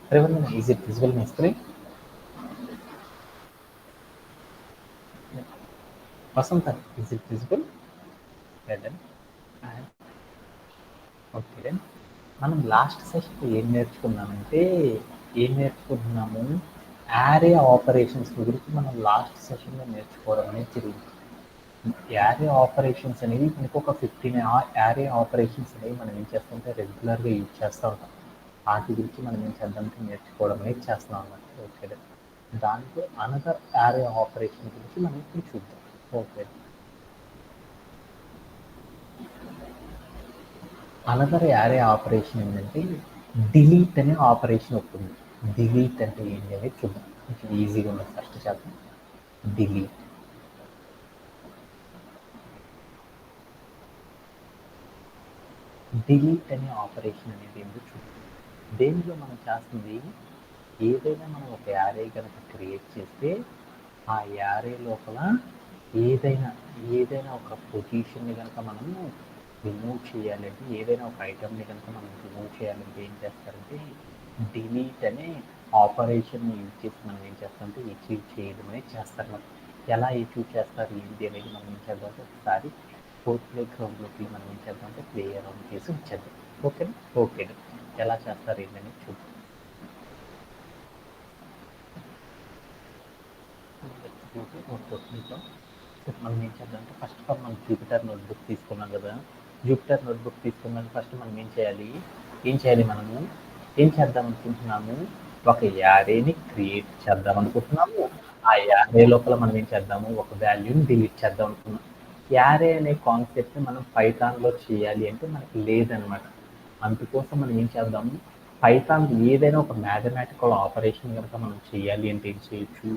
Revan, is it visible on my screen? Vasanta, is it visible? Yeah, then. Okay then మనం last session ఏం నేర్చుకుంటున్నాము యారే operations గురించి మనం last సెషన్లో నేర్చుకోవడం అనేది జరిగింది. యారే ఆపరేషన్స్ అనేవి మనకు ఒక 15 యారే ఆపరేషన్స్ అనేవి మనం ఏం చేస్తామంటే రెగ్యులర్గా యూజ్ చేస్తూ ఉంటాం. వాటి గురించి మనం ఏం చేద్దామంటే నేర్చుకోవడం అనేది చేస్తున్నాం అన్నమాట. ఓకే దాంట్లో అనదర్ యారే ఆపరేషన్ గురించి మనం ఇప్పుడు చూద్దాం. ఓకే అనదర్ యారే ఆపరేషన్ ఏంటంటే డిలీట్ అనే ఆపరేషన్ ఉంటుంది. డిలీట్ అంటే ఏంటి అనేది చూద్దాం. కొంచెం ఈజీగా ఉన్నది ఫస్ట్ చేద్దాం. డిలీట్ డిలీట్ అనే ఆపరేషన్ అనేది ఏంటో చూద్దాం. దేనిలో మనం చేస్తుంది ఏదైనా మనం ఒక యారే కనుక క్రియేట్ చేస్తే ఆ యారే లోపల ఏదైనా ఒక పొజిషన్ని కనుక మనము రిమూవ్ చేయాలంటే ఏదైనా ఒక ఐటమ్ని కనుక మనం రిమూవ్ చేయాలంటే ఏం చేస్తారంటే డిలీట్ అనే ఆపరేషన్ని యూజ్ చేసి మనం ఏం చేస్తామంటే అచీవ్ చేయడం అనేది చేస్తారు. ఎలా అచీవ్ చేస్తారు ఏంటి అనేది మనం ఏం చేద్దామంటే ఒకసారి ఫోర్త్ ప్లే గ్రౌండ్లోకి మనం ఏం చేద్దామంటే ప్లే అరౌండ్ చేసి వచ్చేద్దాం. ఓకేనా? ఓకే ఎలా చేస్తారు ఏంటనేది చూద్దాం. మనం ఏం చేద్దామంటే ఫస్ట్ ఆఫ్ ఆల్ మనం జూపిటర్ నోట్బుక్ తీసుకున్నాం కదా. జూపిటర్ నోట్బుక్ తీసుకున్నాక ఫస్ట్ మనం ఏం చేయాలి మనము ఏం చేద్దాం అనుకుంటున్నాము ఒక యారేని క్రియేట్ చేద్దాం అనుకుంటున్నాము. ఆ యారే లోపల మనం ఏం చేద్దాము ఒక వాల్యూని డిలీట్ చేద్దాం అనుకున్నాం. యారే అనే కాన్సెప్ట్ మనం పైథాన్లో చేయాలి అంటే మనకి లేదనమాట. అందుకోసం మనం ఏం చేద్దాము పైథాన్ ఏదైనా ఒక మ్యాథమెటికల్ ఆపరేషన్ కనుక మనం చేయాలి అంటే ఏం చేయొచ్చు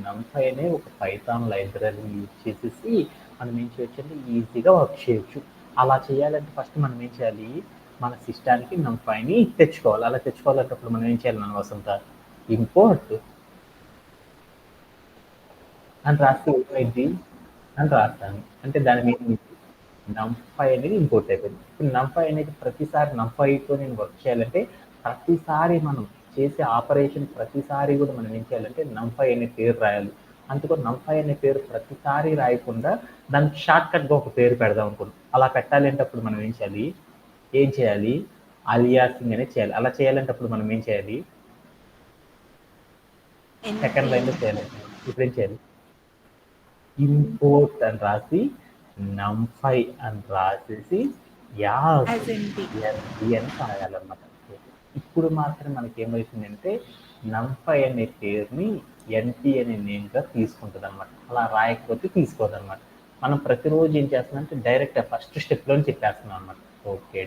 NumPy అనే ఒక పైథాన్ లైబ్రరీని యూజ్ చేసేసి మనం ఏం చేయొచ్చు అంటే ఈజీగా వర్క్ చేయొచ్చు. అలా చేయాలంటే ఫస్ట్ మనం ఏం చేయాలి మన సిస్టానికి NumPyని తెచ్చుకోవాలి. అలా తెచ్చుకోవాలంటే అప్పుడు మనం ఏం చేయాలి మన వసంత ఇంపోర్ట్ అని రాసి ఏమైంది అని రాస్తాను. అంటే దాని మీద NumPy అనేది ఇంపోర్ట్ అయిపోయింది. ఇప్పుడు NumPy అనేది ప్రతిసారి NumPyతో నేను వర్క్ చేయాలంటే ప్రతిసారి మనం చేసే ఆపరేషన్ ప్రతిసారి కూడా మనం ఏం చేయాలంటే NumPy అనే పేరు రాయాలి. అందుకని NumPy అనే పేరు ప్రతిసారి రాయకుండా దానికి షార్ట్ కట్గా ఒక పేరు పెడదాం అనుకున్నాం. అలా పెట్టాలి అంటే అప్పుడు మనం ఏం చేయాలి అలియాసింగ్ అనేది చేయాలి. అలా చేయాలంటే అప్పుడు మనం ఏం చేయాలి సెకండ్ లైన్లో చేయాలి. ఇప్పుడు ఏం చేయాలి ఇంపోర్ట్ అని రాసి NumPy అని రాసేసి అని రాయాలన్నమాట. ఇప్పుడు మాత్రం మనకి ఏమవుతుందంటే NumPy అనే పేరుని NP అనే నేమ్గా తీసుకుంటుంది అనమాట. అలా రాయకపోతే తీసుకోదు అనమాట. మనం ప్రతిరోజు ఏం చేస్తున్నామంటే డైరెక్ట్ ఫస్ట్ స్టెప్లో చెప్పేస్తున్నాం అనమాట. ఓకే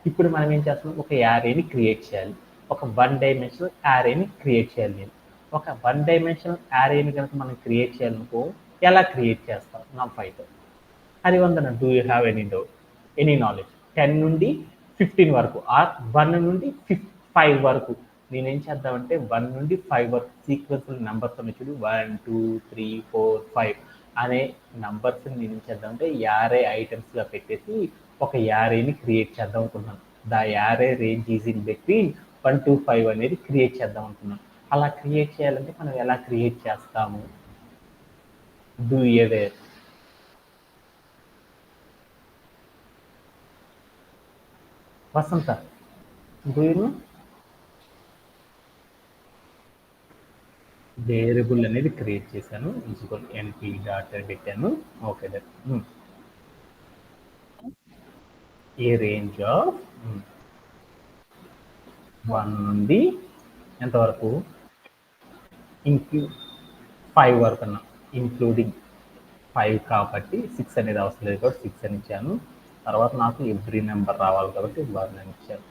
ఇప్పుడు మనం ఏం చేస్తున్నాం ఒక యారేని క్రియేట్ చేయాలి. ఒక 1 డైమెన్షనల్ యారేని క్రియేట్ చేయాలి. నేను ఒక 1 డైమెన్షనల్ యారేని కనుక మనం క్రియేట్ చేయాలనుకో ఎలా క్రియేట్ చేస్తాం NumPyతో Harivandana do you have any knowledge 10 నుండి 15 వరకు ఆర్ 1 నుండి 5 వరకు నేనేం చేద్దామంటే 1 నుండి 5 వరకు సీక్వెన్షియల్ నెంబర్స్ చూడు 1 2 3 4 5 అనే నంబర్స్ నేను ఏం చేద్దామంటే యారే ఐటమ్స్గా పెట్టేసి ఒక యారేని క్రియేట్ చేద్దాం అనుకుంటున్నాను. The array range is in between 1 to 5 అనేది క్రియేట్ చేద్దాం అనుకున్నాను. అలా క్రియేట్ చేయాలంటే మనం ఎలా క్రియేట్ చేస్తాము డూ అవేర్ వసంత డూ వేరియబుల్ అనేది క్రియేట్ చేశాను ఈక్వల్ NP డాట్ పెట్టాను. ఓకే ఏ రేంజ్ ఆఫ్ 1 నుండి ఎంతవరకు 5 వరకు అన్నా ఇంక్లూడింగ్ 5 కాబట్టి 6 అనేది అవసరం లేదు కాబట్టి 6 అని ఇచ్చాను. తర్వాత నాకు ఎవ్రీ నెంబర్ రావాలి కాబట్టి 1 అని ఇచ్చాను.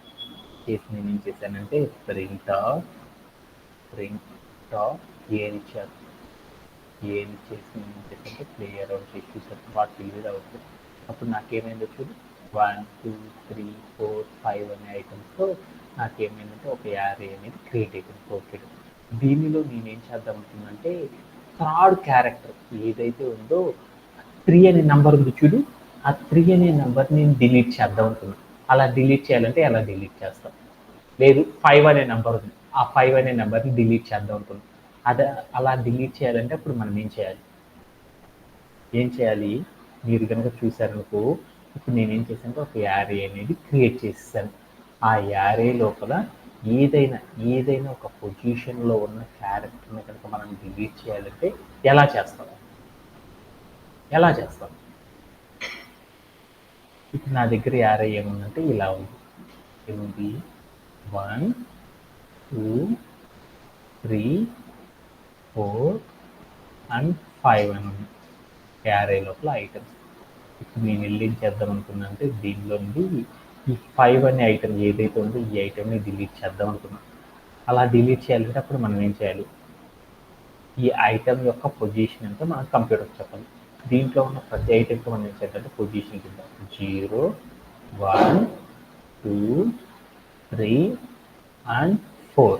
చేసి నేను ఏం చేశానంటే ప్రింట్ ఆఫ్ ఏ అని ఇచ్చాను. ఏం చేసి నేను ఏం చేశానంటే ప్లే అరౌండ్ చేసి చూసాను వాట్ విల్ అవుతుంది. అప్పుడు నాకేమైందో చూడు 1 2 3 4 5 అనే ఐటమ్స్తో నాకేమైందంటే ఒక యారే అనేది క్రియేట్ అయిపోయింది. ఓకే దీనిలో నేనేం చేద్దాం అనుకున్నానంటే థర్డ్ క్యారెక్టర్ ఏదైతే ఉందో 3 అనే నెంబర్ ఉంది చూడు ఆ 3 అనే నెంబర్ నేను డిలీట్ చేద్దాం అనుకున్నాను. అలా డిలీట్ చేయాలంటే ఎలా డిలీట్ చేస్తాం లేదు 5 అనే నెంబర్ ఉంది ఆ 5 అనే నెంబర్ని డిలీట్ చేద్దాం అనుకున్నాం. అదే అలా డిలీట్ చేయాలంటే అప్పుడు మనం ఏం చేయాలి మీరు కనుక చూసారనుకో, ఇప్పుడు నేనేం చేశానంటే ఒక యారే అనేది క్రియేట్ చేసేసాను. ఆ యారే లోపల ఏదైనా ఏదైనా ఒక పొజిషన్లో ఉన్న క్యారెక్టర్ని కనుక మనం డిలీట్ చేయాలంటే ఎలా చేస్తాం? ఇప్పుడు నా దగ్గర యారే ఏముందంటే ఇలా ఉంది. ఏముంది? 1, 2, 3, 4 అండ్ 5 అని ఉంది యారే లోపల ఐటమ్స్. ఇప్పుడు నేను ఏం చేద్దాం అనుకున్నా అంటే దీనిలో నుండి ఈ 5 అనే ఐటమ్ ఏదైతే ఉందో ఈ ఐటమ్ని డిలీట్ చేద్దాం అనుకున్నాను. అలా డిలీట్ చేయాలంటే అప్పుడు మనం ఏం చేయాలి? ఈ ఐటమ్ యొక్క పొజిషన్ అంటే మనం కంప్యూటర్కి చెప్పాలి. దీంట్లో ఉన్న ప్రతి ఐటమ్కి మనం ఏం చేయాలంటే పొజిషన్ కింద 0, 1, 2, 3 అండ్ 4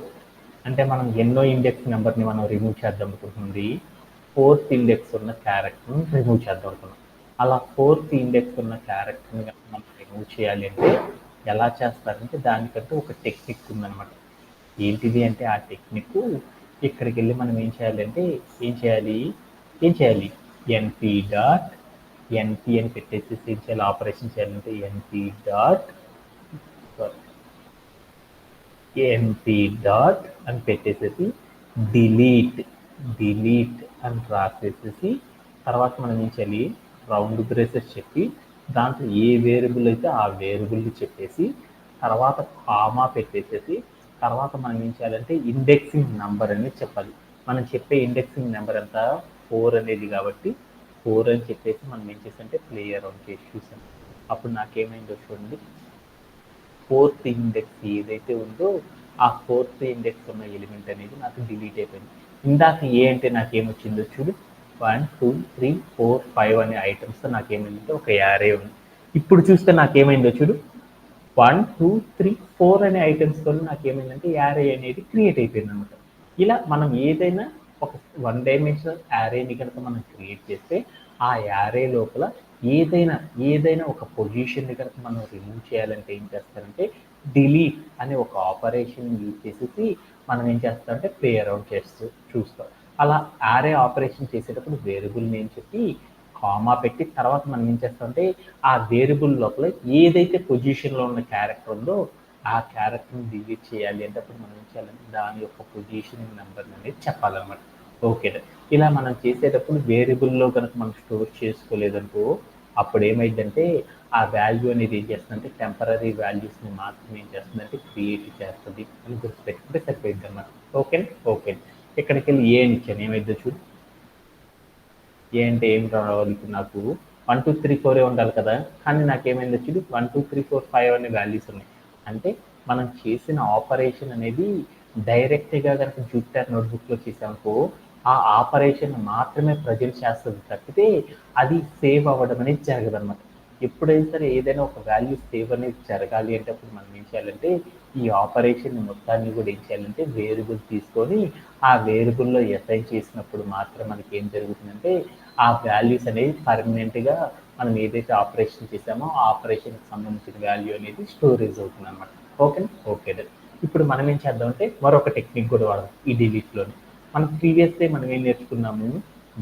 అంటే మనం ఎన్నో ఇండెక్స్ నెంబర్ని మనం రిమూవ్ చేద్దాం అనుకుంటుంది? 4th ఇండెక్స్ ఉన్న క్యారెక్టర్ని రిమూవ్ చేద్దాం అనుకున్నాం. అలా 4th ఇండెక్స్ ఉన్న క్యారెక్టర్ని మనం రిమూవ్ చేయాలి అంటే ఎలా చేస్తారంటే దానికంటే ఒక టెక్నిక్ ఉందన్నమాట. ఏంటిది అంటే ఆ టెక్నిక్ ఇక్కడికి వెళ్ళి మనం ఏం చేయాలి ఎన్పి డాట్ ఎన్పి అని పెట్టేసి ఏం చేయాలి ఆపరేషన్ చేయాలంటే ఎన్పి డాట్ అని పెట్టేసేసి డిలీట్ అని రాసేసేసి తర్వాత మనం ఏం చేయాలి రౌండ్ బ్రేసెస్ చెప్పి దాంట్లో ఏ వేరియబుల్ అయితే ఆ వేరియబుల్ని చెప్పేసి తర్వాత కామా పెట్టేసేసి తర్వాత మనం ఏం చేయాలంటే ఇండెక్సింగ్ నెంబర్ అనేది చెప్పాలి. మనం చెప్పే ఇండెక్సింగ్ నెంబర్ ఎంత 4 అనేది కాబట్టి 4 అని చెప్పేసి మనం ఏం చేసామంటే ప్లేయర్ ఆన్ చేసి చూసాం. అప్పుడు నాకేమైందో చూడండి, 4th ఇండెక్స్ ఏదైతే ఉందో ఆ 4th ఇండెక్స్ ఉన్న ఎలిమెంట్ అనేది నాకు డిలీట్ అయిపోయింది. ఇందాక ఏ అంటే నాకేమొచ్చిందో చూడు, 1, 2, 3, 4, 5 అనే ఐటమ్స్తో నాకేమైందంటే ఒక యారే ఉంది. ఇప్పుడు చూస్తే నాకేమైందో చూడు, 1, 2, 3, 4 అనే ఐటమ్స్తో నాకేమైందంటే యారే అనేది క్రియేట్ అయిపోయింది అనమాట. ఇలా మనం ఏదైనా ఒక 1 డైమెన్షనల్ యారేని కనుక మనం క్రియేట్ చేస్తే ఆ యారే లోపల ఏదైనా ఒక పొజిషన్ని కనుక మనం రిమూవ్ చేయాలంటే ఏం చేస్తారంటే డిలీట్ అనే ఒక ఆపరేషన్ యూజ్ చేసేసి మనం ఏం చేస్తామంటే ప్లే అరౌండ్ చేస్తూ చూస్తాం. అలా యారే ఆపరేషన్ చేసేటప్పుడు వేరియబుల్ నేమ్ చెప్పి కామా పెట్టి తర్వాత మనం ఏం చేస్తామంటే ఆ వేరియబుల్ లోపల ఏదైతే పొజిషన్లో ఉన్న క్యారెక్టర్ ఉందో ఆ క్యారెక్టర్ని డిలీట్ చేయాలి అంటే అప్పుడు మనం ఏం చేయాలంటే దాని యొక్క పొజిషన్ నెంబర్ అనేది చెప్పాలన్నమాట. ఓకే, ఇలా మనం చేసేటప్పుడు వేరియబుల్లో కనుక మనం స్టోర్ చేసుకోలేదనుకో అప్పుడు ఏమైందంటే ఆ వాల్యూ అనేది ఏం చేస్తుందంటే టెంపరీ వాల్యూస్ని మాత్రమే ఏం చేస్తుందంటే క్రియేట్ చేస్తుంది అని గుర్తుపెట్టుకుంటే సరిపోయింది అన్నమాట. ఓకే ఇక్కడికి వెళ్ళి ఏ అని ఇచ్చాను, ఏమైందో చూడు. ఏ అంటే ఏం రావాలి ఇప్పుడు నాకు 1, 2, 3, 4 ఉండాలి కదా, కానీ నాకేమైంది వచ్చి 1, 2, 3, 4, 5 అనే వాల్యూస్ ఉన్నాయి. అంటే మనం చేసిన ఆపరేషన్ అనేది డైరెక్ట్గా కనుక జూపిటర్ నోట్బుక్లో చేసామనుకో ఆ ఆపరేషన్ మాత్రమే ప్రజెంట్ చేస్తుంది తప్పితే అది సేవ్ అవ్వడం అనేది జరగదన్నమాట. ఎప్పుడైనా సరే ఏదైనా ఒక వాల్యూ సేవ్ అనేది జరగాలి అంటే అప్పుడు మనం ఏం చేయాలంటే ఈ ఆపరేషన్ మొత్తాన్ని కూడా ఏం చేయాలంటే వేరియబుల్ తీసుకొని ఆ వేరియబుల్లో అసైన్ చేసినప్పుడు మాత్రం మనకి ఏం జరుగుతుందంటే ఆ వాల్యూస్ అనేవి పర్మనెంట్గా మనం ఏదైతే ఆపరేషన్ చేసామో ఆ ఆపరేషన్కి సంబంధించిన వాల్యూ అనేది స్టోరేజ్ అవుతుంది అనమాట. ఓకే ఇప్పుడు మనం ఏం చేద్దామంటే మరొక టెక్నిక్ కూడా వాడదాం ఈ డిలీట్లోని. మనం ప్రీవియస్లీ మనం ఏం నేర్చుకున్నాము,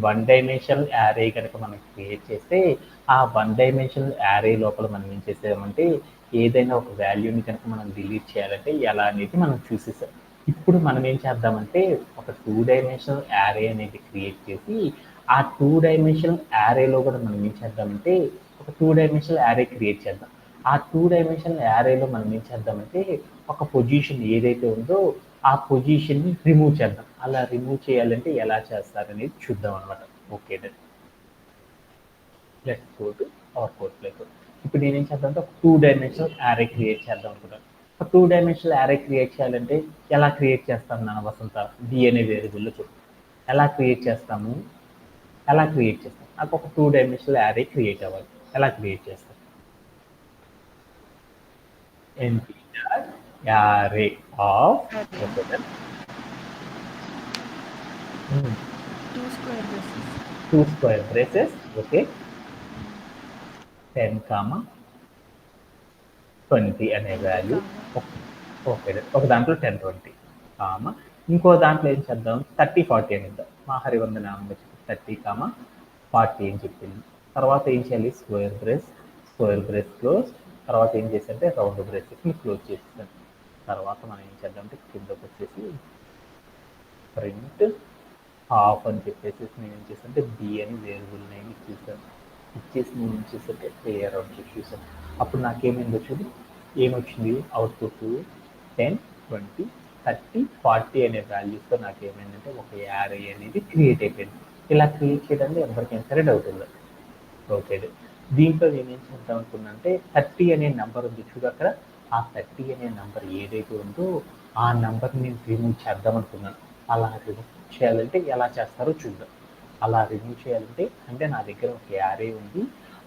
1 డైమెన్షనల్ యారే కనుక మనం క్రియేట్ చేస్తే ఆ 1 డైమెన్షనల్ యారే లోపల మనం ఏం చేసామంటే ఏదైనా ఒక వాల్యూని కనుక మనం డిలీట్ చేయాలంటే ఎలా అనేది మనం చూసేసాం. ఇప్పుడు మనం ఏం చేద్దామంటే ఒక 2 డైమెన్షనల్ యారే అనేది క్రియేట్ చేసి ఆ 2 డైమెన్షనల్ యారేలో కూడా మనం ఏం చేద్దామంటే ఒక 2 డైమెన్షనల్ యారే క్రియేట్ చేద్దాం. ఆ 2 డైమెన్షనల్ యారేలో మనం ఏం చేద్దామంటే ఒక పొజిషన్ ఏదైతే ఉందో ఆ పొజిషన్ని రిమూవ్ చేద్దాం. అలా రిమూవ్ చేయాలంటే ఎలా చేస్తారనేది చూద్దాం అనమాట. Okay let's go to our code play code. ఇప్పుడు నేనేం చేద్దామంటే ఒక 2 డైమెన్షనల్ యారే క్రియేట్ చేద్దాం అనుకుంటాను. ఒక 2 డైమెన్షనల్ యారే క్రియేట్ చేయాలంటే ఎలా క్రియేట్ చేస్తాను నాన్న వసంత? డి అనే వేరియబుల్లో చెప్పు. ఎలా క్రియేట్ చేస్తాము? నాకు ఒక 2 డైమెన్షనల్ యారే క్రియేట్ అవ్వాలి. ఎలా క్రియేట్ చేస్తాం? np array of Okay. 2 square braces. 2 square braces, okay, 10, 20 అనే వాల్యూ. ఓకే ఒక దాంట్లో 10, 20 కామ ఇంకో దాంట్లో ఏం చేద్దాం 30 40 అని ఇద్దాం. మా హరివందనామం వచ్చి 30, 40 అని చెప్పింది. తర్వాత ఏం చేయాలి స్క్వేర్ బ్రేస్ క్లోజ్. తర్వాత ఏం చేశారంటే రౌండ్ బ్రేసెస్ని క్లోజ్ చేసేసాను. తర్వాత మనం ఏం చేద్దామంటే కిందకు వచ్చేసి ప్రింట్ హాఫ్ అని చెప్పేసి నేను ఏం చేశానంటే బి అని వేరియబుల్ నేమ్ ఇచ్చేసాను. ఇచ్చేసి నేను ఏం చేశానంటే క్లియర్ అవుట్ చేసేసాను. అప్పుడు నాకేమైందో చూడు ఏమొచ్చింది అవుట్పుట్ 10, 20, 30, 40 అనే వాల్యూస్తో నాకు ఏమైందంటే ఒక యారే అనేది క్రియేట్ అయిపోయింది. ఇలా క్రియేట్ చేయడానికి ఎవరికైనా సరే డౌట్ ఉంది. ఓకే, దీంట్లో నేను ఏం చేద్దాం అనుకున్నా అంటే 30 అనే నెంబర్ ఉంది చూడు అక్కడ, ఆ 30 అనే నెంబర్ ఏదైతే ఉందో ఆ నెంబర్ని నేను రిమూవ్ చేద్దాం అనుకున్నాను. అలా రిమూవ్ చేయాలంటే ఎలా చేస్తారో చూద్దాం. అలా రిమూవ్ చేయాలంటే అంటే నా దగ్గర ఒక యారే ఉంది,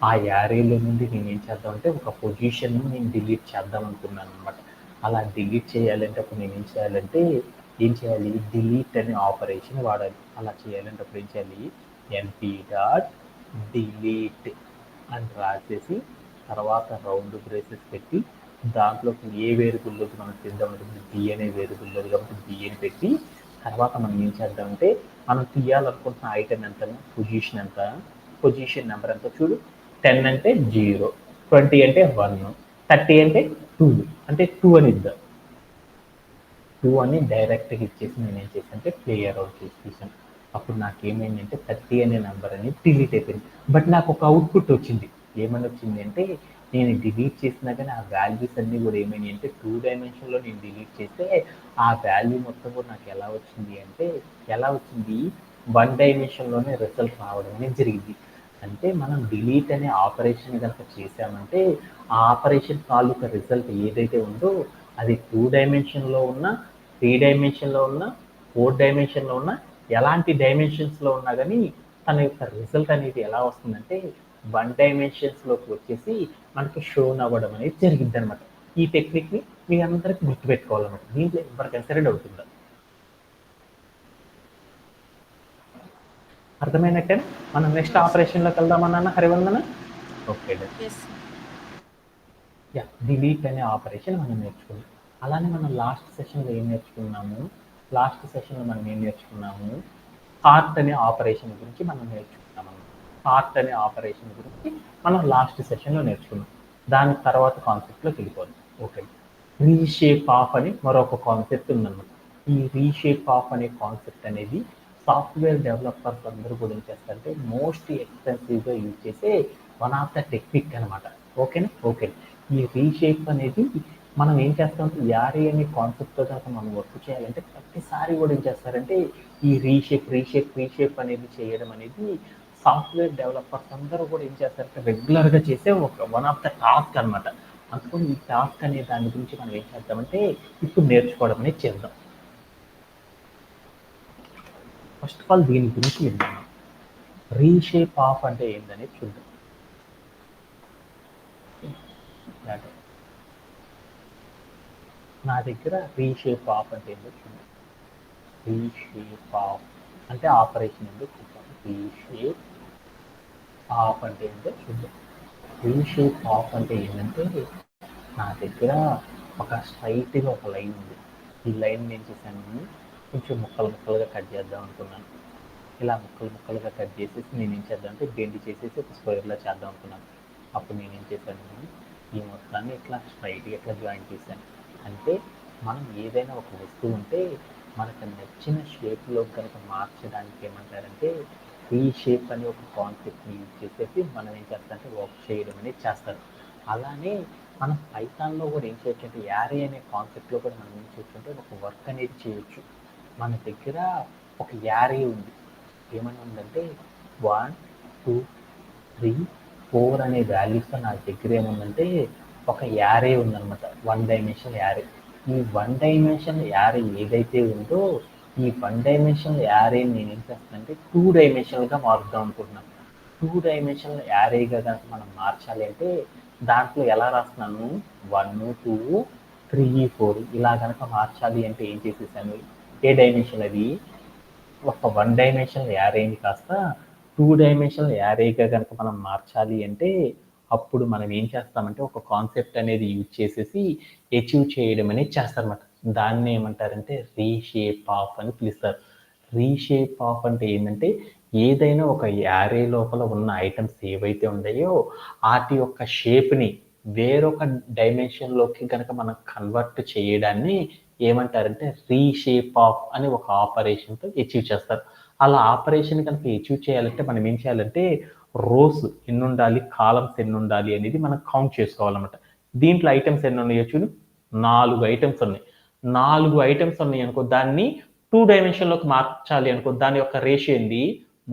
ఆ యారేలో నుండి నేను ఏం చేద్దాం అంటే ఒక పొజిషన్ని నేను డిలీట్ చేద్దాం అనుకున్నాను అనమాట. అలా డిలీట్ చేయాలంటే అప్పుడు నేను ఏం చేయాలి డిలీట్ అనే ఆపరేషన్ వాడాలి. అలా చేయాలంటే అప్పుడు ఏం చేయాలి np డాట్ డిలీట్ అని రాసేసి తర్వాత రౌండ్ బ్రేసెస్ పెట్టి దాంట్లోకి ఏ వేరియబుల్లోకి మనం తీద్దామంటే బి అనే వేరియబుల్లో కాబట్టి బి అని పెట్టి తర్వాత మనం ఏం చేద్దామంటే మనం తీయాలనుకుంటున్న ఐటమ్ ఎంత పొజిషన్ నెంబర్ ఎంత చూడు 10 అంటే 0, 20 అంటే 1, 30 అంటే 2 అంటే 2 అని ఇద్దాం. 2 అని డైరెక్ట్గా ఇచ్చేసి నేను ఏం చేశాను అంటే క్లియర్ అవుట్ చేసేసాను. అప్పుడు నాకు ఏమైందంటే 30 అనే నెంబర్ అనేది డిలీట్ అయిపోయింది. బట్ నాకు ఒక అవుట్పుట్ వచ్చింది. ఏమని వచ్చింది అంటే నేను డిలీట్ చేసినా కానీ ఆ వాల్యూస్ అన్నీ కూడా ఏమైనాయి అంటే 2 డైమెన్షన్లో నేను డిలీట్ చేస్తే ఆ వాల్యూ మొత్తం కూడా నాకు ఎలా వచ్చింది 1 డైమెన్షన్లోనే రిజల్ట్ రావడం అనేది జరిగింది. అంటే మనం డిలీట్ అనే ఆపరేషన్ కనుక చేసామంటే ఆ ఆపరేషన్ తాలూకా రిజల్ట్ ఏదైతే ఉందో అది 2 డైమెన్షన్లో ఉన్న 3 డైమెన్షన్లో ఉన్న 4 డైమెన్షన్లో ఉన్న ఎలాంటి డైమెన్షన్స్లో ఉన్నా కానీ తన యొక్క రిజల్ట్ అనేది ఎలా వస్తుందంటే 1 డైమెన్షన్స్లోకి వచ్చేసి మనకి షోన్ అవ్వడం అనేది జరిగింది అనమాట. ఈ టెక్నిక్ని మీ అందరికీ గుర్తుపెట్టుకోవాలన్నమాట. దీంట్లో ఎవరికైనా సరే డౌట్ ఉందా? అర్థమైనట్టే మనం నెక్స్ట్ ఆపరేషన్లోకి వెళ్దామన్నా హరివందన. ఓకే యా డిలీట్ అనే ఆపరేషన్ మనం నేర్చుకున్నాం. అలానే మనం లాస్ట్ సెషన్లో ఏం నేర్చుకున్నాము కార్ట్ అనే ఆపరేషన్ గురించి మనం నేర్చుకున్నాము. కార్ట్ అనే ఆపరేషన్ గురించి మనం లాస్ట్ సెషన్లో నేర్చుకున్నాం. దాని తర్వాత కాన్సెప్ట్లోకి వెళ్ళిపోదాం. ఓకే, రీషేప్ ఆఫ్ అని మరొక కాన్సెప్ట్ ఉందన్నమాట. ఈ రీషేప్ ఆఫ్ అనే కాన్సెప్ట్ అనేది సాఫ్ట్వేర్ డెవలపర్స్ అందరూ కూడా ఏం చేస్తారంటే మోస్ట్ ఎక్స్పెన్సివ్గా యూజ్ చేసే వన్ ఆఫ్ ద టెక్నిక్ అనమాట. ఓకేనా? ఓకే, ఈ రీషేప్ అనేది మనం ఏం చేస్తామంటే యారే అనే కాన్సెప్ట్తో కనుక మనం వర్క్ చేయాలంటే ప్రతిసారి కూడా ఏం చేస్తారంటే ఈ రీషేప్ అనేది చేయడం అనేది సాఫ్ట్వేర్ డెవలపర్స్ అందరూ కూడా ఏం చేస్తారంటే రెగ్యులర్గా చేసే ఒక వన్ ఆఫ్ ద టాస్క్ అనమాట. అందుకని ఈ టాస్క్ అనే దాని గురించి మనం ఏం చేద్దామంటే ఇప్పుడు నేర్చుకోవడం అనేది చేద్దాం. ఫస్ట్ ఆఫ్ ఆల్ దీని గురించి విన్నాం. రీషేప్ ఆఫ్ అంటే ఏంటనేది చూద్దాం. నా దగ్గర రీషేప్ ఆఫ్ అంటే ఏంటో చూద్దాం. రీషేప్ ఆఫ్ అంటే ఆపరేషన్ ఏంటో చూద్దాం. రీషేప్ ఆఫ్ అంటే ఏంటో చూద్దాం. రీషేప్ ఆఫ్ అంటే ఏంటంటే నా దగ్గర ఒక స్ట్రైట్గా ఒక లైన్ ఉంది. ఈ లైన్ నేను చేశాను కొంచెం ముక్కలుగా కట్ చేద్దాం అనుకున్నాను. ఇలా ముక్కలుగా కట్ చేసేసి నేను ఏం చేద్దాం అంటే బెండ్ చేసేసి ఒక స్క్వేర్లా చేద్దాం అనుకున్నాను. అప్పుడు నేను ఏం చేశాను ఈ మొత్తాన్ని ఇట్లా స్ట్రైట్గా ఇట్లా జాయిన్ చేశాను. అంటే మనం ఏదైనా ఒక వస్తువు ఉంటే మనకు నచ్చిన షేప్లో కనుక మార్చడానికి ఏమంటారంటే రీషేప్ అని ఒక కాన్సెప్ట్ని యూజ్ చేసేసి మనం ఏం చేస్తామంటే వర్క్ చేయడం అనేది చేస్తారు. అలానే మనం పైథాన్లో కూడా ఏం చేయొచ్చు అంటే యారే అనే కాన్సెప్ట్లో కూడా మనం ఏం చేయొచ్చు అంటే ఒక వర్క్ అనేది చేయొచ్చు. మన దగ్గర ఒక యారే ఉంది. ఏమని ఉందంటే 1, 2, 3, 4 అనే వాల్యూస్తో నా దగ్గర ఏముందంటే ఒక యారే ఉందన్నమాట. 1 డైమెన్షన్ యారే. ఈ 1 డైమెన్షన్ యారే ఏదైతే ఉందో ఈ 1 డైమెన్షన్ యారేని నేను ఏం చేస్తానంటే 2 డైమెన్షన్గా మారుద్దాం అనుకుంటున్నాను. 2 డైమెన్షన్ యారేగా కనుక మనం మార్చాలి అంటే దాంట్లో ఎలా రాస్తున్నాను 1, 2, 3, 4 ఇలా కనుక మార్చాలి అంటే ఏం చేసేసాను ఏ డైమెన్షన్ అది ఒక 1 డైమెన్షన్ యారేని కాస్త 2 డైమెన్షన్ యారేగా కనుక మనం మార్చాలి అంటే అప్పుడు మనం ఏం చేస్తామంటే ఒక కాన్సెప్ట్ అనేది యూజ్ చేసేసి అచీవ్ చేయడం అనేది చేస్తారన్నమాట. దాన్ని ఏమంటారంటే రీషేప్ ఆఫ్ అని పిలుస్తారు. రీషేప్ ఆఫ్ అంటే ఏంటంటే ఏదైనా ఒక యారే లోపల ఉన్న ఐటమ్స్ ఏవైతే ఉన్నాయో వాటి యొక్క షేప్ని వేరొక డైమెన్షన్లోకి కనుక మనం కన్వర్ట్ చేయడాన్ని ఏమంటారంటే రీషేప్ ఆఫ్ అని ఒక ఆపరేషన్తో అచీవ్ చేస్తారు. అలా ఆపరేషన్ కనుక అచీవ్ చేయాలంటే మనం ఏం చేయాలంటే రోస్ ఎన్ని ఉండాలి, కాలమ్స్ ఎన్ని ఉండాలి అనేది మనం కౌంట్ చేసుకోవాలన్నమాట. దీంట్లో ఐటమ్స్ ఎన్ని ఉన్నాయో చూడు, 4 ఐటమ్స్ ఉన్నాయి. 4 ఐటమ్స్ ఉన్నాయి అనుకో, దాన్ని 2 డైమెన్షన్లోకి మార్చాలి అనుకో, దాని యొక్క రేషియో ఏంది,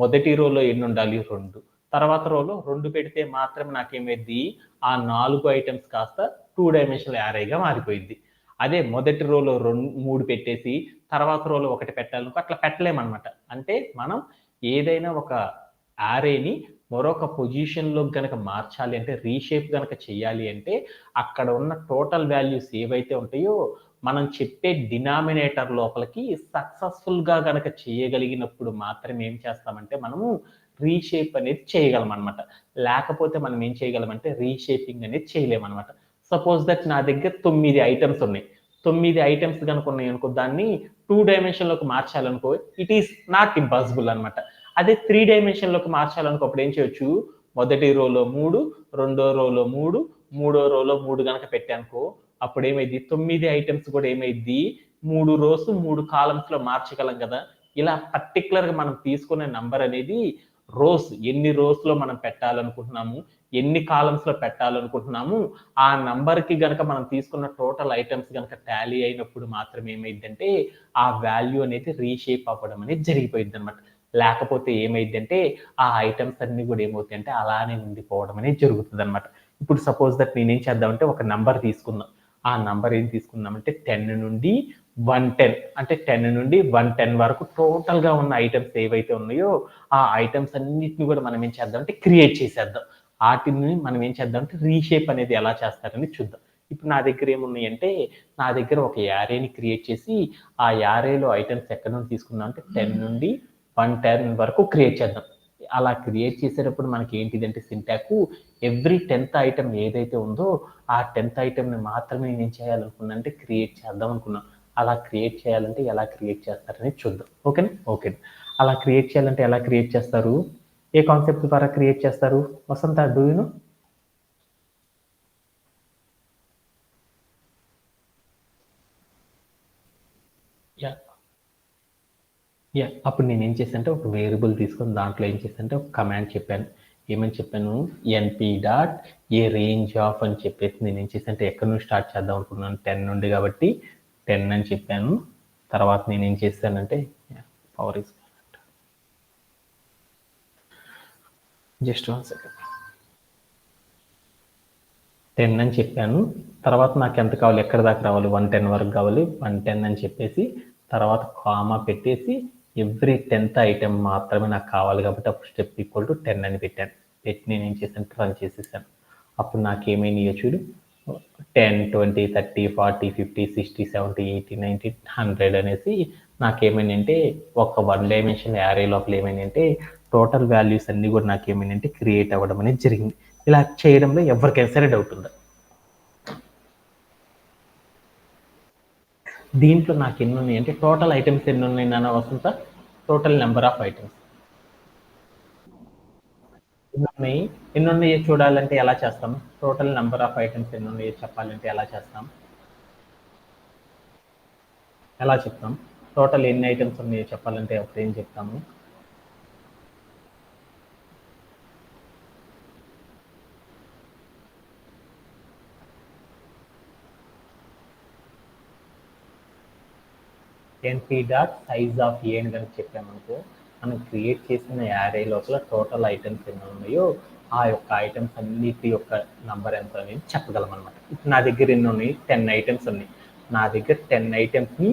మొదటి రోలో ఎన్ని ఉండాలి, 2. తర్వాత రోలో 2 పెడితే మాత్రం నాకేమైంది, ఆ 4 ఐటమ్స్ కాస్త 2 డైమెన్షనల్ యారేగా మారిపోయింది. అదే మొదటి రోలో 3 పెట్టేసి తర్వాత రోలో 1 పెట్టాలనుకో అట్లా పెట్టలేమన్నమాట. అంటే మనం ఏదైనా ఒక యారేని మరొక పొజిషన్లో గనక మార్చాలి అంటే, రీషేప్ గనక చేయాలి అంటే, అక్కడ ఉన్న టోటల్ వాల్యూస్ ఏవైతే ఉంటాయో మనం చెప్పే డినామినేటర్ లోపలికి సక్సెస్ఫుల్గా గనక చేయగలిగినప్పుడు మాత్రమే ఏం చేస్తామంటే మనము రీషేప్ అనేది చేయగలం అనమాట. లేకపోతే మనం ఏం చేయగలమంటే రీషేపింగ్ అనేది చేయలేమన్నమాట. సపోజ్ దట్ నా దగ్గర 9 ఐటమ్స్ ఉన్నాయి. 9 ఐటమ్స్ కనుక ఉన్నాయి అనుకో, దాన్ని 2 డైమెన్షన్లోకి మార్చాలనుకో, ఇట్ ఈస్ నాట్ ఇంపాసిబుల్ అనమాట. అదే 3 డైమెన్షన్లోకి మార్చాలనుకో అప్పుడు ఏం చేయొచ్చు, మొదటి రోలో 3, రెండో రోలో 3, మూడో రోలో 3 గనక పెట్టానుకో అప్పుడు ఏమైంది, 9 ఐటమ్స్ కూడా ఏమైంది, 3 రోస్ 3 కాలమ్స్ లో మార్చగలం కదా. ఇలా పర్టికులర్ గా మనం తీసుకునే నంబర్ అనేది రోస్ ఎన్ని రోస్ లో మనం పెట్టాలనుకుంటున్నాము, ఎన్ని కాలమ్స్ లో పెట్టాలనుకుంటున్నాము, ఆ నంబర్ కి గనక మనం తీసుకున్న టోటల్ ఐటమ్స్ గనక టాలీ అయినప్పుడు మాత్రం ఏమైందంటే ఆ వాల్యూ అనేది రీషేప్ అవ్వడం అనేది జరిగిపోయింది అనమాట. లేకపోతే ఏమైందంటే ఆ ఐటమ్స్ అన్ని కూడా ఏమవుతాయంటే అలానే ఉండిపోవడం అనేది జరుగుతుంది అనమాట. ఇప్పుడు సపోజ్ దట్ నేనేం చేద్దామంటే ఒక నంబర్ తీసుకుందాం. ఆ నంబర్ ఏం తీసుకుందామంటే 10 నుండి 110, అంటే 10 నుండి 110 వరకు టోటల్ గా ఉన్న ఐటమ్స్ ఏవైతే ఉన్నాయో ఆ ఐటమ్స్ అన్నిటిని కూడా మనం ఏం చేద్దామంటే క్రియేట్ చేసేద్దాం. వాటిని మనం ఏం చేద్దామంటే రీషేప్ అనేది ఎలా చేస్తారని చూద్దాం. ఇప్పుడు నా దగ్గర ఏమున్నాయి అంటే, నా దగ్గర ఒక యారేని క్రియేట్ చేసి ఆ యారేలో ఐటమ్స్ ఎక్కడ నుండి తీసుకుందాం అంటే 10 నుండి 110 వరకు క్రియేట్ చేద్దాం. అలా క్రియేట్ చేసేటప్పుడు మనకి ఏంటిదంటే సింటాకు ఎవ్రీ 10th ఐటమ్ ఏదైతే ఉందో ఆ 10th ఐటమ్ని మాత్రమే నేను చేయాలనుకున్నా అంటే క్రియేట్ చేద్దాం అనుకున్నాను. అలా క్రియేట్ చేయాలంటే ఎలా క్రియేట్ చేస్తారని చూద్దాం. ఓకేనా? ఓకే. అలా క్రియేట్ చేయాలంటే ఎలా క్రియేట్ చేస్తారు, ఏ కాన్సెప్ట్ ద్వారా క్రియేట్ చేస్తారు, Vasantha do you know? Yeah yeah అప్పుడు నేను ఏం చేశానంటే ఒక వేరియబుల్ తీసుకొని దాంట్లో ఏం చేశానంటే ఒక కమాండ్ చెప్పాను. ఏమని చెప్పాను, ఎన్పి డాట్ ఏ రేంజ్ ఆఫ్ అని చెప్పేసి నేను ఏం చేశానంటే ఎక్కడి నుంచి స్టార్ట్ చేద్దాం అనుకున్నాను, 10 నుండి కాబట్టి 10 అని చెప్పాను. తర్వాత నేను ఏం చేశానంటే పవర్ ఇస్ జస్ట్ 1 సెకండ్, 10 అని చెప్పాను. తర్వాత నాకు ఎంత కావాలి, ఎక్కడ దాకా రావాలి, 110 వరకు కావాలి, 110 అని చెప్పేసి తర్వాత కామా పెట్టేసి ఎవ్రీ 10th ఐటమ్ మాత్రమే నాకు కావాలి కాబట్టి అప్పుడు స్టెప్ ఈక్వల్ టు 10 అని పెట్టాను. పెట్టి నేను ఏం చేశాను, రన్ చేసేసాను. అప్పుడు నాకు ఏమైనాయో చూడు, 10, 20, 30, 40, 50, 60, 70, 80, 90, 100 అనేసి నాకేమైందంటే ఒక 1 డైమెన్షన్ యారే లోపల ఏమైందంటే టోటల్ వాల్యూస్ అన్ని కూడా నాకేమైందంటే క్రియేట్ అవ్వడం అనేది జరిగింది. ఇలా చేయడంలో ఎవరికైనా సరే డౌట్ ఉందా? దీంట్లో నాకు ఎన్ని ఉన్నాయి అంటే టోటల్ ఐటమ్స్ ఎన్ని ఉన్నాయి నాన్న వసంత, టోటల్ నెంబర్ ఆఫ్ ఐటమ్స్ ఎన్ని ఉన్నాయో చూడాలంటే ఎలా చేస్తాం, టోటల్ నెంబర్ ఆఫ్ ఐటమ్స్ ఎన్ని ఉన్నాయో చెప్పాలంటే ఎలా చేస్తాం, ఎలా చెప్తాం, టోటల్ ఎన్ని ఐటమ్స్ ఉన్నాయో చెప్పాలంటే అప్పుడు ఏం చెప్తాము, ఎన్పి డాట్ సైజ్ ఆఫ్ ఏ అని కనుక చెప్పామనుకో మనం క్రియేట్ చేసిన యారే లోపల టోటల్ ఐటమ్స్ ఎన్ని ఉన్నాయో ఆ యొక్క ఐటమ్స్ అన్నిటి యొక్క నంబర్ ఎంత అనేది చెప్పగలం అనమాట. ఇప్పుడు నా దగ్గర ఎన్ని ఉన్నాయి, 10 ఐటమ్స్ ఉన్నాయి. నా దగ్గర 10 ఐటమ్స్ని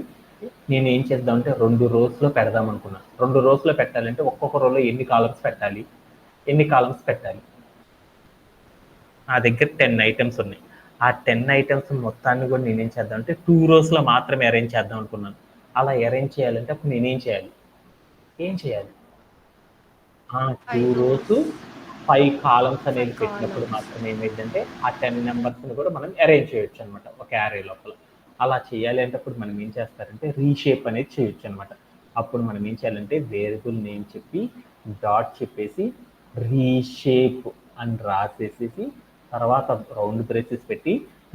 నేను ఏం చేద్దామంటే 2 రోస్లో పెడదాం అనుకున్నాను. 2 రోస్లో పెట్టాలంటే ఒక్కొక్క రోలో ఎన్ని కాలమ్స్ పెట్టాలి, ఎన్ని కాలమ్స్ పెట్టాలి. నా దగ్గర 10 ఐటమ్స్ ఉన్నాయి. ఆ 10 ఐటమ్స్ మొత్తాన్ని కూడా నేనేం చేద్దామంటే 2 రోస్లో మాత్రమే అరేంజ్ చేద్దాం అనుకున్నాను. అలా అరేంజ్ చేయాలంటే అప్పుడు నేనేం చేయాలి, ఏం చేయాలి, 2 రోస్ 5 కాలమ్స్ అనేది 5 పెట్టినప్పుడు columns. మాత్రం ఏమైందంటే ఆ 10 నెంబర్స్ని కూడా మనం అరేంజ్ చేయొచ్చు అనమాట ఒక యారే లోపల. అలా చేయాలి అంటే అప్పుడు మనం ఏం చేస్తారంటే రీషేప్ అనేది చేయొచ్చు అనమాట. అప్పుడు మనం ఏం చేయాలంటే వేరియబుల్ నేమ్ చెప్పి డాట్ చెప్పేసి రీషేప్ అని రాసేసేసి తర్వాత రౌండ్ బ్రేసెస్ పెట్టి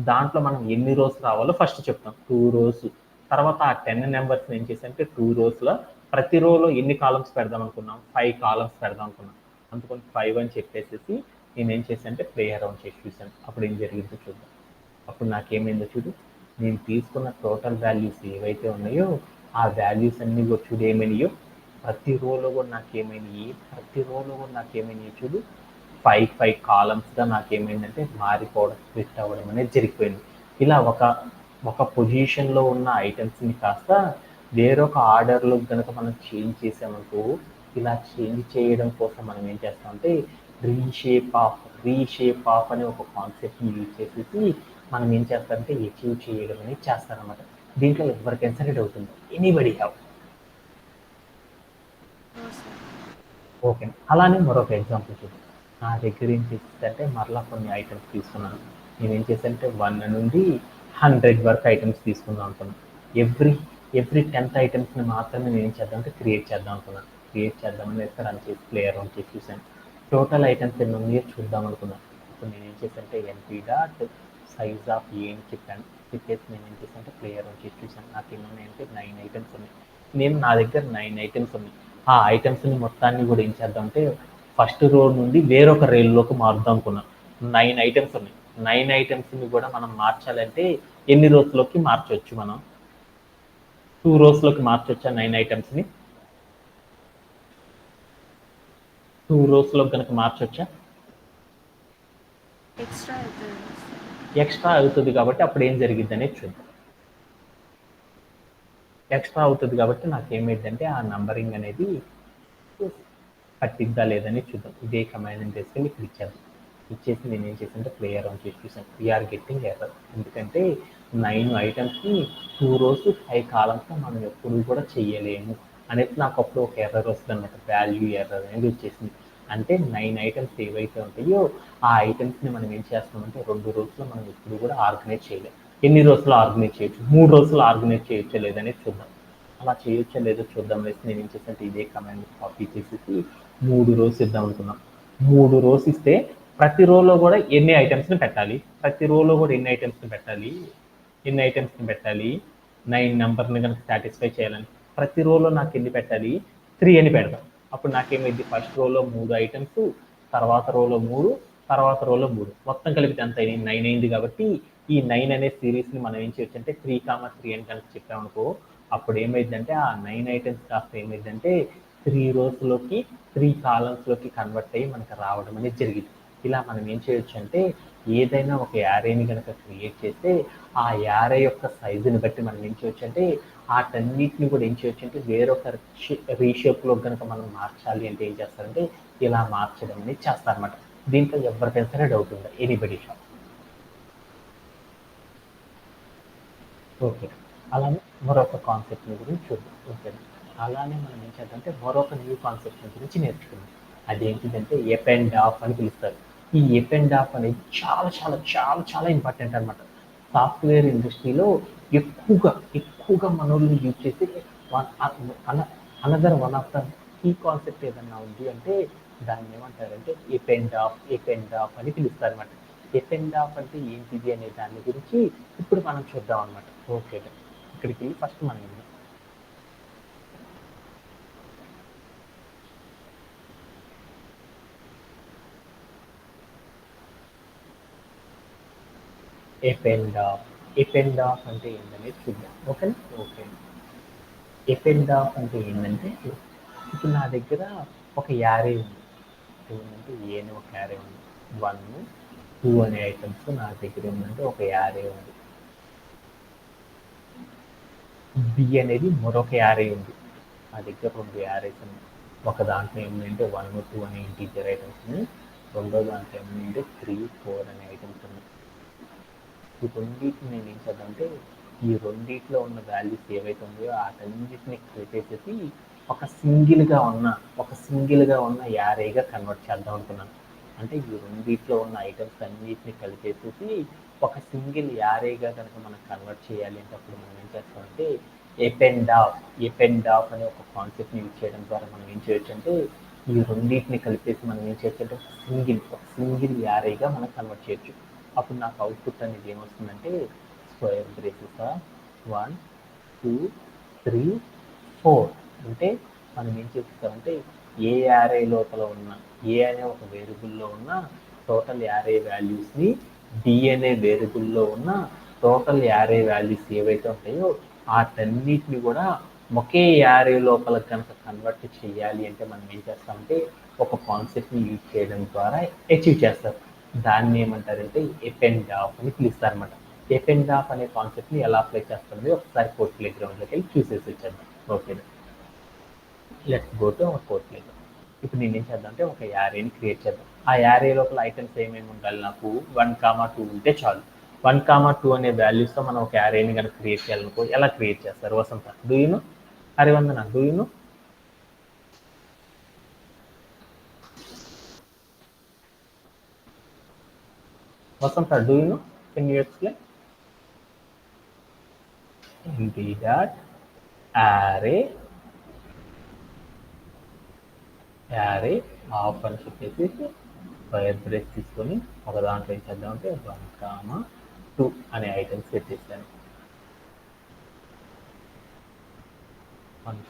దాంట్లో మనం ఎన్ని రోస్ రావాలో ఫస్ట్ చెప్తాం 2 రోస్. తర్వాత ఆ 10 నెంబర్స్ ఏం చేశానంటే 2 రోస్లో ప్రతి రోలో ఎన్ని కాలమ్స్ పెడదాం అనుకున్నాం, 5 కాలమ్స్ పెడదాం అనుకున్నాం. అందుకని 5 అని చెప్పేసేసి నేను ఏం చేశానంటే ప్లే అరౌండ్ చేసి చూశాను. అప్పుడు ఏం జరిగిందో చూద్దాం. అప్పుడు నాకేమైందో చూడు, నేను తీసుకున్న టోటల్ వాల్యూస్ ఏవైతే ఉన్నాయో ఆ వాల్యూస్ అన్నీ కూడా చూడు ఏమైనాయో, ప్రతి రోలో కూడా నాకేమైనాయి చూడు 5 కాలమ్స్గా నాకేమైందంటే మారిపోవడం, స్ప్లిట్ అవ్వడం అనేది జరిగిపోయింది. ఇలా ఒక పొజిషన్లో ఉన్న ఐటమ్స్ని కాస్త వేరొక ఆర్డర్లో కనుక మనం చేంజ్ చేసామనుకో, ఇలా చేంజ్ చేయడం కోసం మనం ఏం చేస్తామంటే రీషేప్ ఆఫ్ అనే ఒక కాన్సెప్ట్ని యూజ్ చేసేసి మనం ఏం చేస్తామంటే అచీవ్ చేయడం అనేది చేస్తారనమాట. దీంట్లో ఎవరికైనా సరే డౌట్ ఉంది, ఎనీబడి హ్యావ్? ఓకే, అలానే మరొక ఎగ్జాంపుల్ చూద్దాం. నా దగ్గర ఏం చేసేదంటే మరలా కొన్ని ఐటమ్స్ తీసుకున్నాను. నేను ఏం చేశానంటే 1 నుండి 100 వరకు ఐటమ్స్ తీసుకుందాం అనుకున్నాను. ఎవ్రీ 10th ఐటమ్స్ని మాత్రమే నేను ఏం చేద్దామంటే క్రియేట్ చేద్దాం అనుకున్నాను. క్రియేట్ చేద్దామని రన్ చేసి ప్లే అరౌండ్ చేసి చూశాను. టోటల్ ఐటమ్స్ ఎన్ని ఉన్నాయో చూద్దాం అనుకున్నాను. ఇప్పుడు నేను ఏం చేశానంటే ఎన్పీ డాట్ సైజ్ ఆఫ్ ఏ అని చెప్పాను. చెప్పేసి నేను ఏం చేశానంటే ప్లే అరౌండ్ చేసి చూశాను. నాకు ఎన్ని ఉన్నాయంటే 9 ఐటమ్స్ ఉన్నాయి. నా దగ్గర 9 ఐటమ్స్ ఉన్నాయి. ఆ ఐటమ్స్ని మొత్తాన్ని కూడా ఏం చేద్దామంటే ఫస్ట్ రో నుండి వేరొక రేల్లోకి మారుద్దాం అనుకున్నాం. 9 ఐటమ్స్ ఉన్నాయి. 9 ఐటమ్స్ని కూడా మనం మార్చాలంటే ఎన్ని రోస్లోకి మార్చవచ్చు? మనం 2 రోస్లోకి మార్చొచ్చా 9 ఐటమ్స్ని? 2 రోస్లోకి కనుక మార్చొచ్చా? ఎక్స్ట్రా అవుతుంది కాబట్టి అప్పుడు ఏం జరిగిద్ది అనేది చూద్దాం. ఎక్స్ట్రా అవుతుంది కాబట్టి నాకు ఏమైందంటే ఆ నంబరింగ్ అనేది పట్టిద్దా లేదని చూద్దాం. ఇదే కమాండ్ తీసుకెళ్ళి ఇక్కడ ఇచ్చేద్దాం. ఇచ్చేసి నేను ఏం చేశానంటే ప్లే అరౌండ్ చేసి చూసాను. We're getting error. ఎందుకంటే 9 ఐటమ్స్ని 2 రోస్ 5 కాలమ్స్గా మనం ఎప్పుడు కూడా చేయలేము అనేది నాకు అప్పుడు ఒక ఎర్రర్ వస్తుంది అనమాట. వాల్యూ ఎర్రర్ అనేది వచ్చేసింది. అంటే 9 ఐటమ్స్ ఏవైతే ఉంటాయో ఆ ఐటమ్స్ని మనం ఏం చేస్తామంటే 2 రోస్లో మనం ఎప్పుడు కూడా ఆర్గనైజ్ చేయలేము. ఎన్ని రోజులు ఆర్గనైజ్ చేయొచ్చు? 3 రోజులు ఆర్గనైజ్ చేయొచ్చా లేదనేది చూద్దాం. అలా చేయొచ్చా లేదో చూద్దాం వేసి నేను ఏం చేశానంటే ఇదే కమాండ్ కాపీ చేసేసి 3 రోస్ ఇద్దాం అనుకున్నాం. 3 రోస్ ఇస్తే ప్రతి రోలో కూడా ఎన్ని ఐటమ్స్ని పెట్టాలి? 9 నెంబర్ని కనుక సాటిస్ఫై చేయాలని ప్రతి రోలో నాకు ఎన్ని పెట్టాలి? 3 అని పెడదాం. అప్పుడు నాకేమైంది? ఫస్ట్ రోలో 3 ఐటమ్స్, తర్వాత రోలో 3, తర్వాత రోలో 3, మొత్తం కలిపితే ఎంత అయింది? 9 అయింది. కాబట్టి ఈ 9 అనే సిరీస్ని మనం ఏం చేయొచ్చు అంటే 3,3 అని కనుక చెప్పామనుకో, అప్పుడు ఏమైందంటే ఆ 9 ఐటమ్స్ కాస్త ఏమైందంటే 3 రోస్లోకి 3 కాలమ్స్లోకి కన్వర్ట్ అయ్యి మనకు రావడం అనేది జరిగింది. ఇలా మనం ఏం చేయొచ్చు అంటే ఏదైనా ఒక యారేని కనుక క్రియేట్ చేస్తే ఆ యారే యొక్క సైజుని బట్టి మనం ఏం చేయొచ్చు అంటే వాటన్నిటిని కూడా ఏం చేయొచ్చు అంటే వేరొక రీషేప్లో కనుక మనం మార్చాలి అంటే ఏం చేస్తారంటే ఇలా మార్చడం అనేది చేస్తారన్నమాట. దీంట్లో ఎవరికైనా సరే డౌట్ ఉందా? Anybody shop? ఓకే, అలానే మరొక కాన్సెప్ట్ గురించి చూద్దాం. ఓకే, అలానే మనం ఏం చేద్దామంటే మరొక న్యూ కాన్సెప్ట్ గురించి నేర్చుకుందాం. అదేంటిదంటే ఎప్ అండ్ ఆఫ్ అని పిలుస్తారు. ఈ ఎప్ అండ్ ఆఫ్ అనేది చాలా చాలా చాలా చాలా ఇంపార్టెంట్ అనమాట. సాఫ్ట్వేర్ ఇండస్ట్రీలో ఎక్కువగా మనోళ్ళు యూజ్ చేసి another one of the key concept ఏదన్నా ఉంది అంటే దాన్ని ఏమంటారంటే ఎప్ అండ్ ఆఫ్ అని పిలుస్తారు అనమాట. ఎప్ అండ్ ఆఫ్ అంటే ఏంటిది అనే దాని గురించి ఇప్పుడు మనం చూద్దాం అనమాట. ఓకే, ఇక్కడికి వెళ్ళి ఫస్ట్ మనం ఎప్ అండ్ ఆఫ్ అంటే ఏంటనేది చూద్దాం. ఓకే. ఎప్ అండ్ ఆఫ్ అంటే ఏంటంటే ఇప్పుడు నా దగ్గర ఒక యారే ఉంది. ఏంటంటే ఏ అని ఒక యారే ఉంది. 1, 2 అనే ఐటమ్స్ నా దగ్గర ఏంటంటే ఒక యారే ఉంది. బి అనేది మరొక యారే ఉంది. నా దగ్గర 2 యారేస్ ఉన్నాయి. ఒక దాంట్లో ఏమిటంటే 1, 2 అనే ఇంటీజర్ ఐటమ్స్ ఉన్నాయి. రెండో దాంట్లో ఏమిటంటే 3, 4 అనే ఐటమ్స్ ఉన్నాయి. ఈ రెండింటిని నేను ఏం చేద్దామంటే ఈ రెండింటిలో ఉన్న వాల్యూస్ ఏవైతే ఉన్నాయో వాటన్నిటిని కలిపేసేసి ఒక సింగిల్గా ఉన్న యారేగా కన్వర్ట్ చేద్దాం అనుకున్నాను. అంటే ఈ రెండిట్లో ఉన్న ఐటమ్స్ అన్నిటిని కలిపేసేసి ఒక సింగిల్ యారేగా కనుక మనం కన్వర్ట్ చేయాలి అంటే అప్పుడు మనం ఏం చేస్తామంటే ఎపెండ్ ఆఫ్ అనే ఒక కాన్సెప్ట్ని యూజ్ చేయడం ద్వారా మనం ఏం చేయొచ్చు అంటే ఈ రెండింటిని కలిపేసి మనం ఏం చేయొచ్చు అంటే ఒక సింగిల్ యారేగా మనం కన్వర్ట్ చేయొచ్చు. అప్పుడు నాకు అవుట్పుట్ అనేది ఏమొస్తుందంటే స్క్వేర్ బ్రేసెస్ 1 2 3 4 అంటే మనం ఏం చేస్తామంటే ఏ యారే లోపల ఉన్న ఏ అనే ఒక వేరియబుల్లో ఉన్న టోటల్ యారే వాల్యూస్ని డి అనే వేరియబుల్లో ఉన్న టోటల్ యారే వాల్యూస్ ఏవైతే ఉంటాయో వాటన్నిటిని కూడా ఒకే యారే లోపల కనుక కన్వర్ట్ చేయాలి అంటే మనం ఏం చేస్తామంటే ఒక కాన్సెప్ట్ని యూజ్ చేయడం ద్వారా అచీవ్ చేస్తారు. దాన్ని ఏమంటారంటే ఎపెండ్ ఆఫ్ అని పిలుస్తారు అనమాట. ఎపెండ్ ఆఫ్ అనే కాన్సెప్ట్ని ఎలా అప్లై చేస్తుంది ఒకసారి కోడ్ ప్లే గ్రౌండ్లోకి వెళ్ళి చూసేసి వచ్చేద్దాం. Okay, let's go to our code play ground. ఇప్పుడు నేను ఏం చేద్దాం అంటే ఒక యారేని క్రియేట్ చేద్దాం. ఆ యారే లోపల ఐటమ్స్ ఏమేమి ఉండాలి, నాకు 1, 2 ఉంటే చాలు. 1, 2 అనే వాల్యూస్తో మనం ఒక యారేని కనుక క్రియేట్ చేయాలనుకో ఎలా క్రియేట్ చేస్తారు Vasantha? Do you know? Harivandana, do you know? Vasantha, do you know? Can you explain? Empty dot array of అని చెప్పేసి స్క్వేర్ బ్రేస్ తీసుకొని ఒక దాంట్లో ఏం చేద్దామంటే 1, 2 అనే ఐటమ్స్ పెట్టేసాను. 1,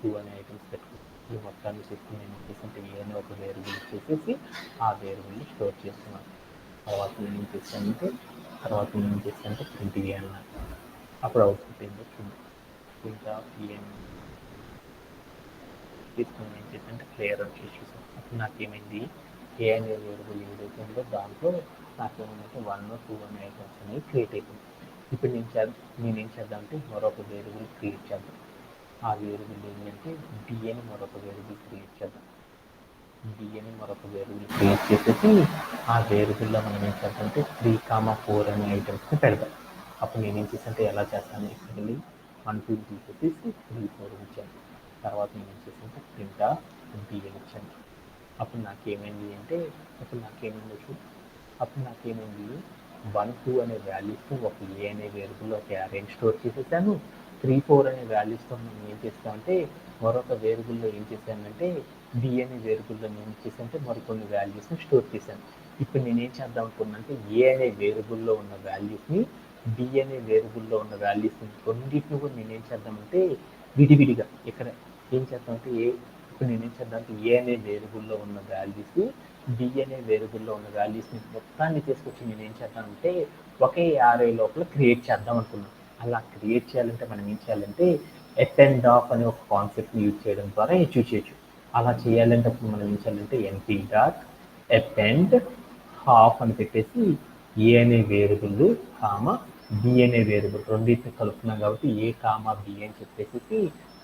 2 అనే ఐటమ్స్ పెట్టుకుని ఈ మొత్తాన్ని తీసుకుని నేను వచ్చేసి ఏ అనే ఒక వేరియబుల్ చేసేసి ఆ వేరియబుల్ని స్టోర్ చేస్తున్నాను. తర్వాత నేను ఏం చేస్తానంటే ప్రింట్ ఏ అన్నాను. అప్పుడు అవుట్పుట్ ఏంటో చూద్దాం. ప్రింట్ ఆఫ్ ఏఎన్ తీసుకుని ఏం చేశానంటే క్లియర్ అని చూసాను. అప్పుడు నాకేమైంది, ఏ అనే వేరియబుల్ ఏదైతే ఉందో దాంట్లో నాకేమైందంటే 1, 2 అనే ఐటమ్స్ అనేవి క్రియేట్ అయిపోయింది. ఇప్పుడు నేనేం చేద్దామంటే మరొక వేరియబుల్ క్రియేట్ చేద్దాం. ఆ వేరియబుల్ ఏంటంటే డి అని మరొక వేరియబుల్ క్రియేట్ చేద్దాం. డి అని మరొక వేరియబుల్ క్రియేట్ చేసేసి ఆ వేరియబుల్లో మనం ఏం చేద్దామంటే 3, 4 అనే ఐటమ్స్ని పెడదాం. అప్పుడు నేనేం చేసానంటే ఎలా చేస్తాను, ఇక్కడ వెళ్ళి 1, 2 తీసేసి 3, 4 ఇచ్చాను. తర్వాత నేను ఏం చేసానంటే ప్రింట్ ఆఫ్ డి అని ఇచ్చాను. అప్పుడు నాకేమైంది 1, 2 అనే వాల్యూస్తో ఒక ఏ అనే వేరియబుల్ ఒక యారేని స్టోర్ చేసేసాను. 3, 4 అనే వాల్యూస్తో మనం ఏం చేస్తామంటే మరొక వేరియబుల్లో ఏం చేశానంటే బి అనే వేరియబుల్లో నేను ఏం చేశానంటే మరికొన్ని వాల్యూస్ని స్టోర్ చేశాను. ఇప్పుడు నేనేం చేద్దాం అనుకున్నానంటే ఏ అనే వేరియబుల్లో ఉన్న వాల్యూస్ని బి అనే వేరియబుల్లో ఉన్న వాల్యూస్ని రెండింటిని కూడా నేనేం చేద్దామంటే విడివిడిగా ఇక్కడ ఏం చేద్దామంటే ఇప్పుడు నేనేం చేద్దామంటే ఏ అనే వేరియబుల్లో ఉన్న వాల్యూస్ బి అనే వేరియబుల్లో ఉన్న వాల్యూస్ని మొత్తాన్ని తీసుకొచ్చి నేను ఏం చేద్దామంటే ఒకే యారే లోపల క్రియేట్ చేద్దాం అనుకున్నాను. అలా క్రియేట్ చేయాలంటే మనం ఏం చేయాలంటే ఎపెండ్ ఆఫ్ అనే ఒక కాన్సెప్ట్ని యూజ్ చేయడం ద్వారా అచీవ్ చేయొచ్చు. అలా చేయాలంటే అప్పుడు మనం ఏం చేయాలంటే ఎంటీ డాట్ ఎపెండ్ హాఫ్ అని పెట్టేసి ఏ అనే వేరియబుల్ బి అనే వేరియబుల్ రెండింటిని కలుపుతున్నాం కాబట్టి ఏ బి అని చెప్పేసి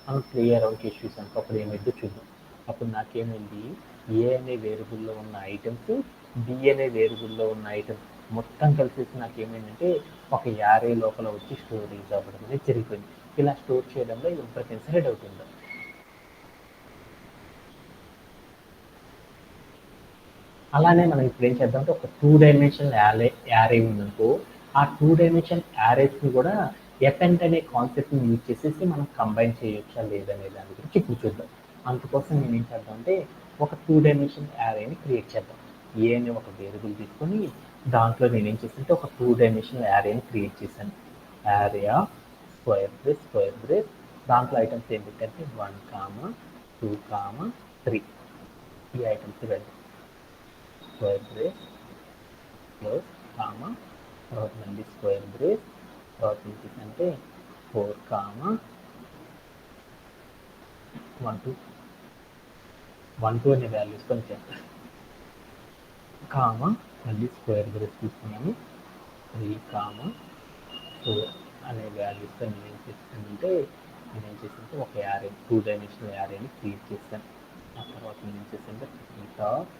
మనం క్లియర్ అవుట్ చేసి చూసాం. అప్పుడు ఏమైందో చూద్దాం. అప్పుడు నాకేమైంది, ఏ అనే వేరియబుల్లో ఉన్న ఐటమ్స్ బి అనే వేరియబుల్లో ఉన్న ఐటమ్స్ మొత్తం కలిసేసి నాకేమైందంటే ఒక యారే లోపల వచ్చి స్టోరేజ్ అవ్వడం అనేది జరిగిపోయింది. ఇలా స్టోర్ చేయడంలో ఎవరికి ఇన్సైడ్ అవుతుందో. అలానే మనం ఇప్పుడు ఏం చేద్దామంటే ఒక 2 డైమెన్షనల్ యారే ఉందనుకో ఆ 2 డైమెన్షన్ యారేస్ని కూడా ఎపెండ్ అనే కాన్సెప్ట్ని యూజ్ చేసేసి మనం కంబైన్ చేయొచ్చా లేదనే దాని గురించి ఇప్పుడు చూద్దాం. అందుకోసం నేను ఏం చేద్దామంటే ఒక 2 డైమెన్షన్ యారేని క్రియేట్ చేద్దాం. ఏ అనే ఒక వేరియబుల్ తీసుకొని దాంట్లో నేను ఏం చేశానంటే ఒక 2 డైమెన్షనల్ యారేని క్రియేట్ చేశాను. యారే ఆఫ్ స్క్వేర్ బ్రేస్ దాంట్లో ఐటమ్స్ ఏం పెట్టంటే 1, 2, 3 ఈ ఐటమ్స్ పెడదాం. స్క్వేర్ బ్రేస్ క్లోజ్ తర్వాత మళ్ళీ స్క్వేర్ బ్రేస్ తర్వాత ఏంటంటే 4, 1, 2 అనే వాల్యూస్ కొంచెం మళ్ళీ స్క్వేర్ బ్రేస్ తీసుకున్నాము. 3, 4 అనే వాల్యూస్తో నేనేం చేస్తానంటే ఒక యారే 2 డైమెన్షనల్ యారేని క్రియేట్ చేస్తాను. ఆ తర్వాత నేను చేసానంటే ప్రింట్ ఆఫ్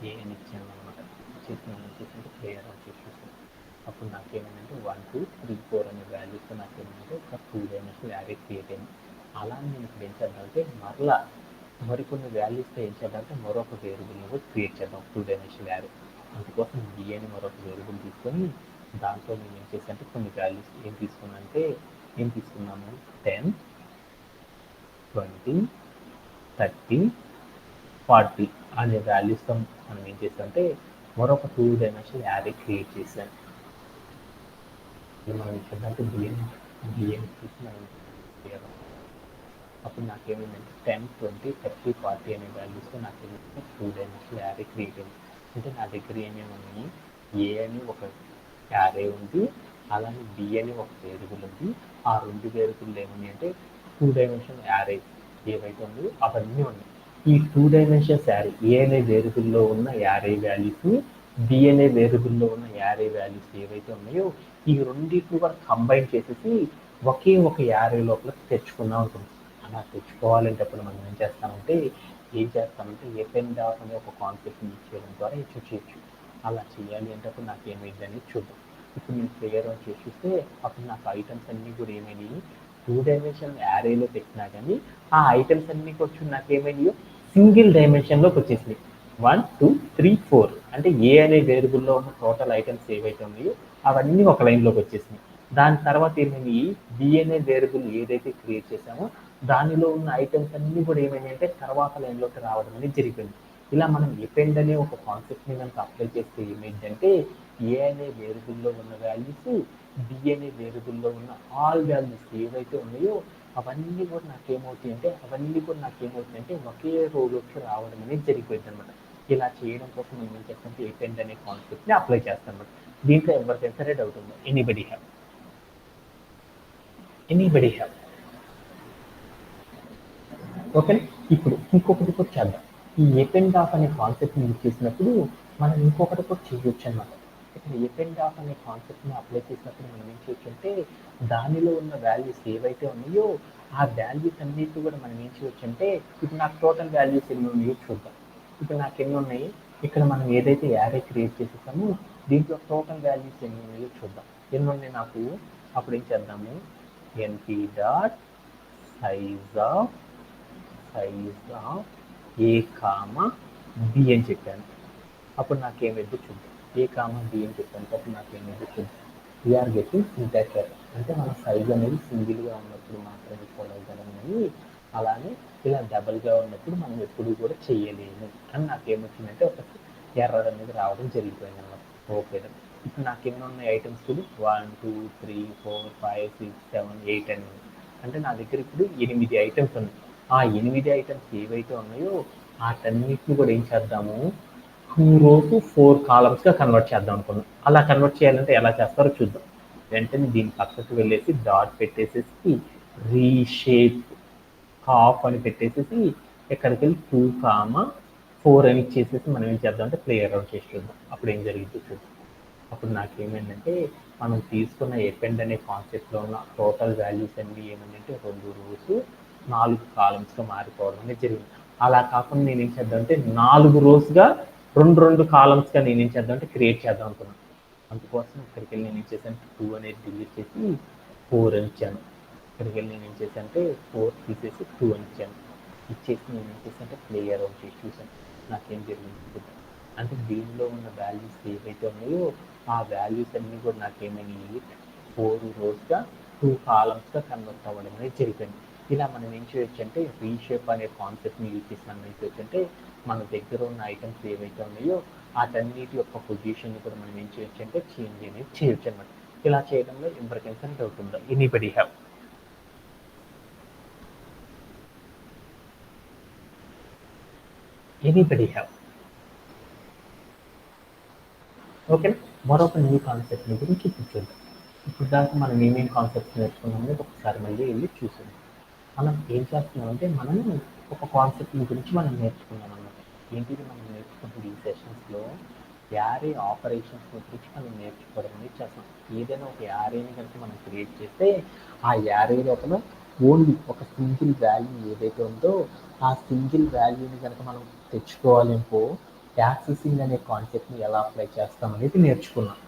ఏ అని ఇచ్చాను అనమాట. నేను చేసింటే క్లియర్ అని చూసాను. అప్పుడు నాకేమైందంటే 1, 2, 3, 4 అనే వాల్యూస్తో నాకేమైందంటే ఒక 2 డైమెన్షనల్ యారే క్రియేట్ అయింది. అలా నేను ఇప్పుడు ఏం చేద్దామంటే మరలా మరికొన్ని వాల్యూస్తో ఏం చేద్దామంటే మరొక వేరియబుల్ని కూడా క్రియేట్ చేద్దాం 2 డైమెన్షనల్ యారే. అందుకోసం b అని మరొక వేరియబుల్ తీసుకొని దాంట్లో నేను ఏం చేశానంటే కొన్ని వాల్యూస్ ఏం తీసుకున్నాము 10, 20, 30, 40 అనే వాల్యూస్తో మనం ఏం చేసామంటే మరొక 2 డైమెన్షనల్ యారే క్రియేట్ చేశాను. మనం ఏంటంటే బిఎన్ తీసి మనం అప్పుడు నాకేమైందంటే 10, 20, 30, 40 అనే వాల్యూస్తో నాకేమైందంటే 2 డైమెన్షనల్ యారే క్రియేట్ అయింది. అంటే నా దగ్గర ఏమేమి ఉన్నాయి, ఏ అని ఒక యారే ఉంది, అలానే బి అని ఒక వేరియబుల్ ఉంది. ఆ 2 వేరియబుల్ ఏమున్నాయి అంటే 2 డైమెన్షనల్ యారే ఏవైతే ఉన్నాయో అవన్నీ ఉన్నాయి. ఈ 2 డైమెన్షన్స్ యారే ఏ అనే వేరియబుల్లో ఉన్న యారే వాల్యూస్, బి అనే వేరియబుల్లో ఉన్న యారే వాల్యూస్ ఏవైతే ఉన్నాయో ఈ రెండింటిని కూడా కంబైన్ చేసేసి ఒకే ఒక యారే లోపల తెచ్చుకుందాం ఉంటుంది. అలా తెచ్చుకోవాలంటే అప్పుడు మనం ఏం చేస్తామంటే ఎపెండ్ ఆఫ్ అనే ఒక కాన్సెప్ట్ యూజ్ చేయడం ద్వారా అచీవ్ చేయొచ్చు. అలా చేయాలి అంటే అప్పుడు నాకు ఏమైందని చూద్దాం. ఇప్పుడు నేను ప్లేయర్ అని చూస్తే అప్పుడు నాకు ఐటమ్స్ అన్నీ కూడా ఏమైనాయి 2 డైమెన్షనల్ యారేలో పెట్టినా కానీ ఆ ఐటమ్స్ అన్నీ వచ్చి నాకు ఏమైనాయో సింగిల్ డైమెన్షన్లోకి వచ్చేసినాయి. 1, 2, 3, 4 అంటే ఏ అనే వేరియబుల్లో ఉన్న టోటల్ ఐటమ్స్ ఏవైతే ఉన్నాయో అవన్నీ ఒక లైన్లోకి వచ్చేసినాయి. దాని తర్వాత ఏమైనాయి బి అనే వేరియబుల్ ఏదైతే క్రియేట్ చేసామో దానిలో ఉన్న ఐటమ్స్ అన్నీ కూడా ఏమైనాయి అంటే తర్వాత లైన్లోకి రావడం అనేది జరిగింది. ఇలా మనం ఎపెండ్ అనే ఒక కాన్సెప్ట్ని కనుక అప్లై చేస్తే ఏమైందంటే ఏ అనే వేరియబుల్లో ఉన్న వాల్యూస్, బి అనే వేరియబుల్లో ఉన్న ఆల్ వాల్యూస్ ఏవైతే ఉన్నాయో అవన్నీ కూడా నాకేమవుతాయంటే ఒకే రోలోకి రావడం అనేది జరిగిపోయింది అనమాట. ఇలా చేయడం కోసం మేము ఏం చేస్తామంటే ఎపెండ్ అనే కాన్సెప్ట్ని అప్లై చేస్తాం అనమాట. దీంట్లో ఎవరికైనా సరే డౌట్ ఉందా? Anybody have? ఓకే, ఇప్పుడు ఇంకొకటి కూడా చేద్దాం. ఈ ఎపెండ్ ఆఫ్ అనే కాన్సెప్ట్ని యూజ్ చేసినప్పుడు మనం ఇంకొకటి కూడా చేయొచ్చు అనమాట. ఇక్కడ ఎపెండ్ ఆఫ్ అనే కాన్సెప్ట్ని అప్లై చేసినప్పుడు మనం ఏం చేయొచ్చు అంటే దానిలో ఉన్న వాల్యూస్ ఏవైతే ఉన్నాయో ఆ వాల్యూస్ అన్నిటి కూడా మనం ఏం చేయొచ్చు అంటే ఇప్పుడు నాకు టోటల్ వాల్యూస్ ఎన్ని ఉన్నాయో చూద్దాం. ఇప్పుడు నాకు ఎన్ని ఉన్నాయి, ఇక్కడ మనం ఏదైతే యారే క్రియేట్ చేసేసామో దీంట్లో టోటల్ వాల్యూస్ ఎన్ని ఉన్నాయో చూద్దాం. ఎన్ని ఉన్నాయి నాకు, అప్పుడు ఏం చేద్దాము NP dot size of A comma B అని చెప్పాను. అప్పుడు నాకేమైందో చూద్దాం. ఏ కామా బి అని చెప్పాను అప్పుడు నాకేమైందో చూద్దాం. We're getting syntax error. అంటే మన సైజ్ అనేది సింగిల్గా ఉన్నప్పుడు మాత్రమే కొలవగలమని, అలానే ఇలా డబల్గా ఉన్నప్పుడు మనం ఎప్పుడు కూడా చేయలేము అని నాకేమొచ్చిందంటే ఒక ఎర్రర్ అనేది రావడం జరిగిపోయింది అన్నమాట. ఓకే, ఇప్పుడు నాకెన్ని ఉన్నాయి ఐటమ్స్ కూడా 1, 2, 3, 4, 5, 6, 7, 8 అని. అంటే నా దగ్గర ఇప్పుడు 8 ఐటమ్స్ ఉన్నాయి. ఆ 8 ఐటమ్స్ ఏవైతే ఉన్నాయో వాటన్నిటిని కూడా ఏం చేద్దాము 2 rows 4 columnsగా కన్వర్ట్ చేద్దాం అనుకున్నాం. అలా కన్వర్ట్ చేయాలంటే ఎలా చేస్తారో చూద్దాం. వెంటనే దీని పక్కకు వెళ్ళేసి డాట్ పెట్టేసేసి రీషేప్ హాఫ్ అని పెట్టేసేసి ఎక్కడికి వెళ్ళి 2, 4 అని ఇచ్చేసేసి మనం ఏం చేద్దాం అంటే ప్లే అరౌండ్ చేసి చూద్దాం. అప్పుడు ఏం జరిగిందో చూద్దాం. అప్పుడు నాకేమైందంటే మనం తీసుకున్న ఎపెండ్ అనే కాన్సెప్ట్లో ఉన్న టోటల్ వాల్యూస్ అన్ని ఏమైందంటే 2 rows 4 columnsగా మారిపోవడం అనేది జరిగింది. అలా కాకుండా నేను ఏం చేద్దాం అంటే 4 rowsగా 2 columnsగా నేను ఏం చేద్దాం అంటే క్రియేట్ చేద్దాం అనుకున్నాను. అందుకోసం ఇక్కడికి వెళ్ళి నేను ఏం చేశాను 2 అనేది డిలీట్ చేసి 4 అని ఇచ్చాను. ఇక్కడికి వెళ్ళి నేను ఏం చేశాను అంటే 4 తీసేసి 2 అని ఇచ్చాను. ఇచ్చేసి నేను ఏం చేశాను అంటే ప్లే అరౌండ్ చేసి చూశాను. నాకేం జరిగింది అంటే దీనిలో ఉన్న వాల్యూస్ ఏవైతే ఉన్నాయో ఆ వాల్యూస్ అన్నీ కూడా నాకేమైనాయి 4 rowsగా 2 columnsగా కన్వర్ట్ అవ్వడం అనేది జరిగింది. ఇలా మనం ఏం చేయొచ్చు అంటే రీషేప్ అనే కాన్సెప్ట్ని యూజ్ చేసి మనం ఏం చేయొచ్చు అంటే మన దగ్గర ఉన్న ఐటమ్స్ ఏవైతే ఉన్నాయో వాటన్నిటి యొక్క పొజిషన్ని కూడా మనం ఏం చేయొచ్చు అంటే చేంజ్ అనేది చేయొచ్చు అనమాట. ఇలా చేయడంలో ఎవరికైనా డౌట్ ఉందా? Anybody have? ఓకే, మరొక న్యూ కాన్సెప్ట్ని గురించి చూద్దాం. ఇప్పుడు దాకా మనం ఏమేమి కాన్సెప్ట్స్ నేర్చుకున్నామో ఒకసారి మళ్ళీ వెళ్ళి చూసాం. మనం ఏం చేస్తున్నామంటే మనం ఒక కాన్సెప్ట్ని గురించి మనం నేర్చుకున్నాం అన్నమాట. ఏంటిది మనం నేర్చుకుంటున్న ఈ సెషన్స్లో యారే ఆపరేషన్స్ గురించి మనం నేర్చుకోవడం అనేది చేస్తాం. ఏదైనా ఒక యారేని కనుక మనం క్రియేట్ చేస్తే ఆ యారే లోపల ఓన్లీ ఒక సింగిల్ వాల్యూ ఏదైతే ఉందో ఆ సింగిల్ వాల్యూని కనుక మనం తెచ్చుకోవాలనుకో యాక్సెసింగ్ అనే కాన్సెప్ట్ని ఎలా అప్లై చేస్తాం అనేది నేర్చుకున్నాం.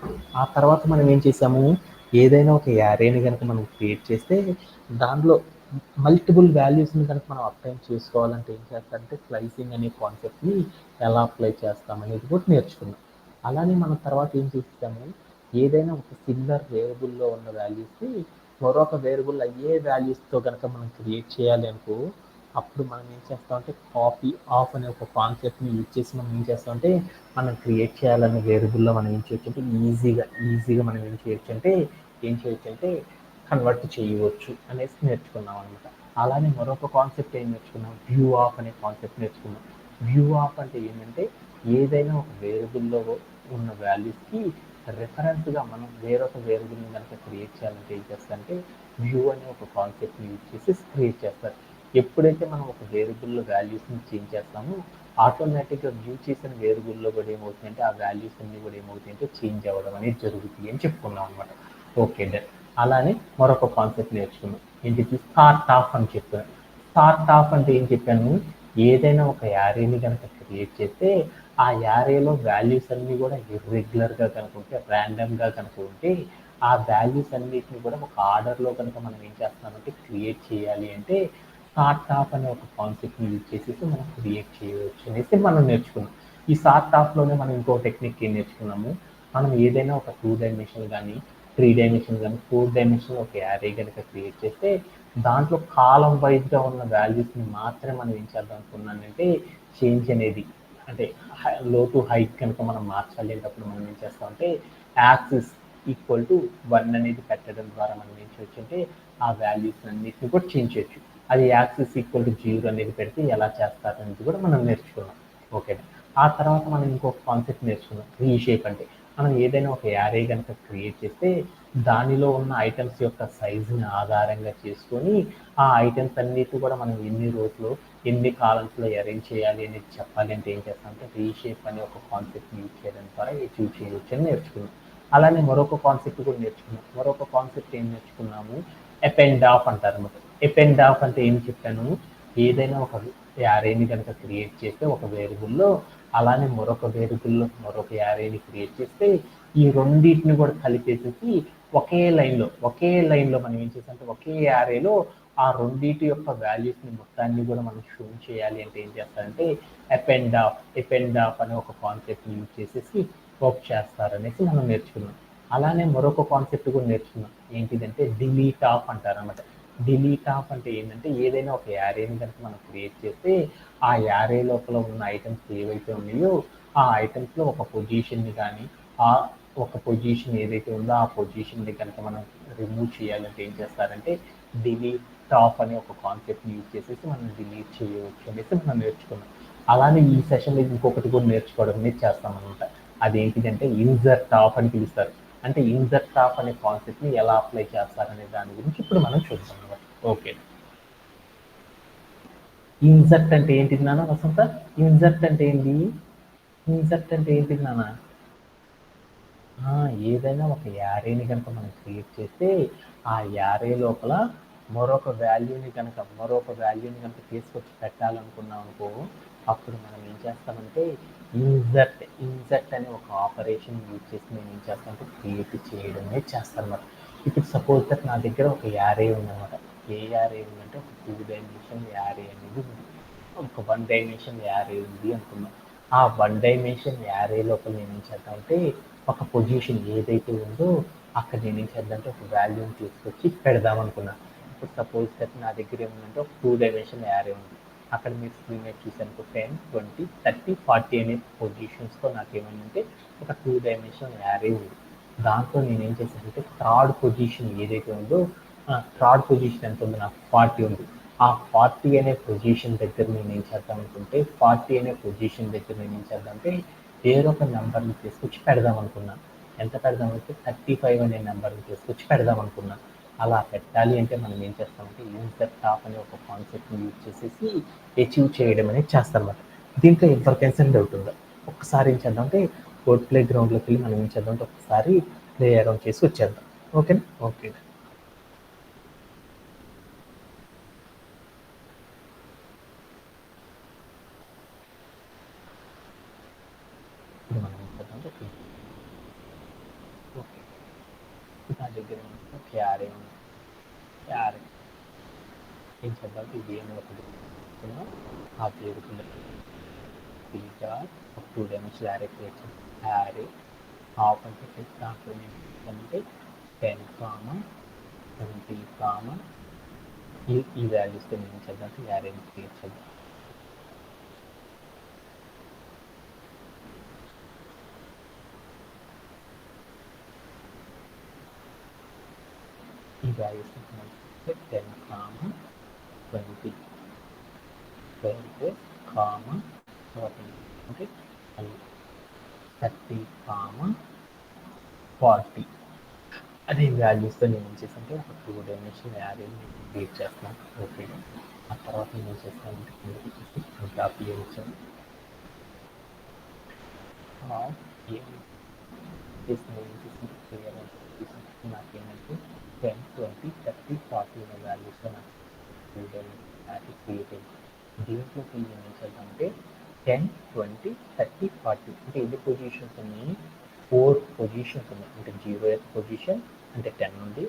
ఆ తర్వాత మనం ఏం చేసాము, ఏదైనా ఒక యారేని కనుక మనం క్రియేట్ చేస్తే దానిలో మల్టిపుల్ వాల్యూస్ని కనుక మనం అప్లై చేసుకోవాలంటే ఏం చేస్తారంటే స్లైసింగ్ అనే కాన్సెప్ట్ని ఎలా అప్లై చేస్తాం అనేది కూడా నేర్చుకున్నాం. అలానే మనం తర్వాత ఏం చేస్తాము, ఏదైనా ఒక సిమిలర్ వేరియబుల్లో ఉన్న వాల్యూస్ని మరొక వేరియబుల్ అయ్యే వాల్యూస్తో కనుక మనం క్రియేట్ చేయాలి అనుకో, అప్పుడు మనం ఏం చేస్తామంటే కాపీ ఆఫ్ అనే ఒక కాన్సెప్ట్ని యూజ్ చేసి మనం ఏం చేస్తామంటే మనం క్రియేట్ చేయాలనే వేరియబుల్లో మనం ఏం చేయొచ్చు అంటే ఈజీగా మనం ఏం చేయొచ్చు అంటే కన్వర్ట్ చేయవచ్చు అనేసి నేర్చుకున్నాం అనమాట. అలానే మరొక కాన్సెప్ట్ ఏం నేర్చుకున్నాం, వ్యూ ఆఫ్ అనే కాన్సెప్ట్ నేర్చుకున్నాం. వ్యూ ఆఫ్ అంటే ఏంటంటే ఏదైనా ఒక వేరియబుల్లో ఉన్న వాల్యూస్కి రిఫరెన్స్గా మనం వేరొక వేరియబుల్ని కనుక క్రియేట్ చేయాలంటే ఏం చేస్తారంటే వ్యూ అనే ఒక కాన్సెప్ట్ని యూజ్ చేసి క్రియేట్ చేస్తారు. ఎప్పుడైతే మనం ఒక వేరియబుల్లో వాల్యూస్ని చేంజ్ చేస్తామో ఆటోమేటిక్గా వ్యూ చేసిన వేరియబుల్లో కూడా ఏమవుతుందంటే ఆ వాల్యూస్ అన్నీ కూడా ఏమవుతాయంటే చేంజ్ అవ్వడం అనేది జరుగుతుంది అని చెప్పుకున్నాం అనమాట. Okay done. అలానే మరొక కాన్సెప్ట్ నేర్చుకున్నాం, ఏంటిది స్టార్ట్ ఆఫ్ అని చెప్పాను. స్టార్ట్ ఆఫ్ అంటే ఏం చెప్పాను, ఏదైనా ఒక యారేని కనుక క్రియేట్ చేస్తే ఆ యారేలో వాల్యూస్ అన్నీ కూడా ఇర్రెగ్యులర్గా కనుక ఉంటే, ర్యాండమ్గా కనుక ఉంటే ఆ వాల్యూస్ అన్నిటిని కూడా ఒక ఆర్డర్లో కనుక మనం ఏం చేస్తున్నామంటే క్రియేట్ చేయాలి అంటే సార్ట్ ఆఫ్ అనే ఒక కాన్సెప్ట్ని యూజ్ చేసేసి మనం క్రియేట్ చేయవచ్చు అనేసి మనం నేర్చుకున్నాం. ఈ సార్ట్ ఆఫ్లోనే మనం ఇంకో టెక్నిక్ ఏం నేర్చుకున్నాము, మనం ఏదైనా ఒక 2 డైమెన్షన్ కానీ 3 డైమెన్షన్ కానీ 4 డైమెన్షన్ ఒక యారే కనుక క్రియేట్ చేస్తే దాంట్లో కాలం వైజ్గా ఉన్న వాల్యూస్ని మాత్రమే మనం ఏం చేద్దాం అనుకున్నానంటే చేంజ్ అనేది అంటే లో టు హైట్ కనుక మనం మార్చాలేటప్పుడు మనం ఏం చేస్తామంటే యాక్సిస్ ఈక్వల్ టు 1 అనేది పెట్టడం ద్వారా మనం ఏం చేయొచ్చు అంటే ఆ వాల్యూస్ అన్నిటిని కూడా చేంజ్ చేయొచ్చు. అది యాక్సిస్ ఈక్వల్ టు 0 అనేది పెడితే ఎలా చేస్తారనేది కూడా మనం నేర్చుకున్నాం. ఓకే. ఆ తర్వాత మనం ఇంకొక కాన్సెప్ట్ నేర్చుకున్నాం, రీషేప్ అంటే మనం ఏదైనా ఒక యారే కనుక క్రియేట్ చేస్తే దానిలో ఉన్న ఐటమ్స్ యొక్క సైజుని ఆధారంగా చేసుకొని ఆ ఐటమ్స్ అన్నిటి కూడా మనం ఎన్ని రోజులు ఎన్ని కాలమ్స్లో అరేంజ్ చేయాలి అనేది చెప్పాలి అంటే ఏం చేస్తామంటే రీషేప్ అనే ఒక కాన్సెప్ట్ని యూజ్ చేయడం ద్వారా అచీవ్ చేయవచ్చు అని నేర్చుకున్నాం. అలానే మరొక కాన్సెప్ట్ కూడా నేర్చుకున్నాం. మరొక కాన్సెప్ట్ ఏం నేర్చుకున్నాము, ఎపెండ్ ఆఫ్ అంటారు అనమాట. ఎపెండ్ ఆఫ్ అంటే ఏం చెప్పాను, ఏదైనా ఒక యారేని కనుక క్రియేట్ చేస్తే ఒక వేరియబుల్లో, అలానే మరొక వేరియబుల్లో మరొక యారేని క్రియేట్ చేస్తే ఈ రెండింటిని కూడా కలిపేసేసి ఒకే లైన్లో మనం ఏం చేస్తామంటే ఒకే యారేలో ఆ రెండింటి యొక్క వాల్యూస్ని మొత్తాన్ని కూడా మనం షో చేయాలి అంటే ఏం చేస్తారంటే ఎపెండ్ ఆఫ్ అనే ఒక కాన్సెప్ట్ని యూజ్ చేసేసి వర్క్ చేస్తారనేసి మనం నేర్చుకున్నాం. అలానే మరొక కాన్సెప్ట్ కూడా నేర్చుకున్నాం, ఏంటిదంటే డిలీట్ ఆఫ్ అంటారనమాట. డిలీట్ ఆఫ్ అంటే ఏంటంటే ఏదైనా ఒక యారేని కనుక మనం క్రియేట్ చేస్తే ఆ యారే లోపల ఉన్న ఐటమ్స్ ఏవైతే ఉన్నాయో ఆ ఐటమ్స్లో ఒక పొజిషన్ని కానీ ఆ ఒక పొజిషన్ ఏదైతే ఉందో ఆ పొజిషన్ని కనుక మనం రిమూవ్ చేయాలంటే ఏం చేస్తారంటే డిలీట్ ఆఫ్ అనే ఒక కాన్సెప్ట్ని యూజ్ చేసేసి మనం డిలీట్ చేయవచ్చు అనేసి మనం నేర్చుకున్నాం. అలానే ఈ సెషన్లో ఇంకొకటి కూడా నేర్చుకోవడం అనేది చేస్తామన్నమాట. అదేంటిదంటే ఇన్సర్ట్ ఆఫ్ అని పిలుస్తారు. అంటే ఇన్సర్ట్ ఆఫ్ అనే కాన్సెప్ట్ని ఎలా అప్లై చేస్తారనే దాని గురించి ఇప్పుడు మనం చూద్దాం అన్నమాట. ఓకే. ఇన్సర్ట్ అంటే ఏంటిది నాన్న వసంత? ఇన్సర్ట్ అంటే ఏంటి? ఇన్సర్ట్ అంటే ఏంటిది నాన్న? ఏదైనా ఒక యారేని కనుక మనం క్రియేట్ చేస్తే ఆ యారే లోపల మరొక వాల్యూని కనుక తీసుకొచ్చి పెట్టాలనుకున్నాం అనుకో, అప్పుడు మనం ఏం చేస్తామంటే ఇన్సర్ట్ అనే ఒక ఆపరేషన్ యూజ్ చేసి నేను ఏం చేస్తానంటే క్రియేట్ చేయడం అనేది చేస్తాను. ఇప్పుడు సపోజ్ దట్ నా దగ్గర ఒక యారే ఉందన్నమాట. ఏ యారే ఉందంటే ఒక 2 డైమెన్షన్ యారే అనేది ఉంది, ఒక 1 డైమెన్షన్ యారే ఉంది అనుకుందాం. ఆ 1 డైమెన్షన్ యారే లోపల నేను ఏం చేద్దామంటే ఒక పొజిషన్ ఏదైతే ఉందో అక్కడ నేను ఏం చేద్దామంటే ఒక వాల్యూని తీసుకొచ్చి పెడదాం అనుకున్నాను. ఇప్పుడు సపోజ్ దట్ నా దగ్గర ఏముందంటే ఒక 2 డైమెన్షన్ యారే ఉంది. అక్కడ మీరు స్క్రీన్ మీద చూసాను 10, 20, 30, 40 అనే పొజిషన్స్తో నాకేమైందంటే ఒక 2 డైమెన్షన్ యారే ఉంది. దాంట్లో నేను ఏం చేశానంటే థర్డ్ పొజిషన్ ఏదైతే ఉందో థర్డ్ పొజిషన్ ఎంత ఉంది, నాకు 40 ఉంది. ఆ 40 అనే పొజిషన్ దగ్గర నేను ఏం చేద్దాం అనుకుంటే 40 అనే పొజిషన్ దగ్గర నేను ఏం చేద్దామంటే వేరొక నెంబర్ని తీసుకొచ్చి పెడదాం అనుకున్నాను. ఎంత పెడదామంటే 35 అనే నెంబర్ని తీసుకొచ్చి పెడదాం అనుకున్నాను. అలా పెట్టాలి అంటే మనం ఏం చేస్తామంటే ఇన్సర్ట్ ఆఫ్ అనే ఒక కాన్సెప్ట్ని యూజ్ చేసేసి అచీవ్ చేయడం అనేది చేస్తారన్నమాట. దీంట్లో ఎవరికైనా డౌట్ ఉందా? ఒక్కసారి ఏం చేద్దామంటే కోడ్ ప్లే గ్రౌండ్లోకి వెళ్ళి మనం ఏం చేద్దామంటే ఒకసారి ప్లే అరౌండ్ చేసి వచ్చేద్దాం. ఓకేనా? ఓకే. ఇప్పుడు మనం ఏం చేద్దామంటే ఓకే, నా దగ్గర ఒక యారే ఉంది. యారే ఏం చేద్దాం ఇది ఏమి ఒకటి ఆ వేరియబుల్ డాట్ ఒక 2 డైమెన్షనల్ యారే క్రియేట్ చేస్తాం. యారే ఆఫ్ అని చెప్పేసి దాంట్లో అంటే 10 కామా 20 కామా ఈ వాల్యూస్తో నేను చేద్దాం యారేని క్రియేట్ చేద్దాం. ఈ వాల్యూస్ 10 కామా 20 కామా 40 అంటే 30 కామా 40 అదే వాల్యూస్తో నేను ఏం చేస్తానంటే ఒక 2 డైమెన్షనల్ యారేని క్రియేట్ చేస్తాను. ఓకే, ఆ తర్వాత నేను చేస్తానంటే నాకేంటంటే 10 20 30 40 అనే వాల్యూస్తో నాకు 2 డైమెన్షనల్ క్రియేట్ అయింది. దీంట్లోకి నేను ఏం చేద్దామంటే 10 20 30 40 అంటే ఎన్ని పొజిషన్స్ ఉన్నాయి, 4 పొజిషన్స్ ఉన్నాయి. అంటే 0th పొజిషన్ అంటే 10 ఉంది,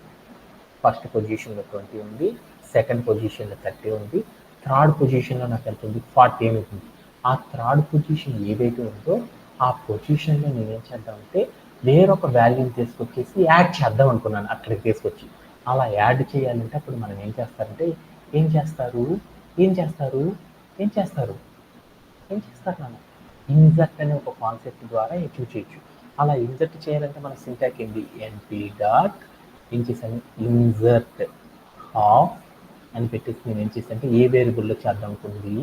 ఫస్ట్ పొజిషన్లో 20 ఉంది, సెకండ్ పొజిషన్లో 30 ఉంది, థర్డ్ పొజిషన్లో నాకు ఎంత ఉంది 40 ఉంది. ఆ థర్డ్ పొజిషన్ ఏదైతే ఉందో ఆ పొజిషన్లో నేను ఏం చేద్దామంటే వేరొక వాల్యూని తీసుకొచ్చేసి యాడ్ చేద్దాం అనుకున్నాను అక్కడికి తీసుకొచ్చి. అలా యాడ్ చేయాలంటే అప్పుడు మనం ఏం చేస్తారంటే ఏం చేస్తారు నాన్న ఇన్సర్ట్ అనే ఒక కాన్సెప్ట్ ద్వారా అచీవ్ చేయొచ్చు. అలా ఇన్సర్ట్ చేయాలంటే మన సింటాక్స్ ఏంటి, ఎన్పి డాట్ ఏం చేశాను ఇన్సర్ట్ ఆఫ్ అని పెట్టేసి నేను ఏం చేశాను అంటే ఏ వేరియబుల్లో చేద్దాం అనుకుంది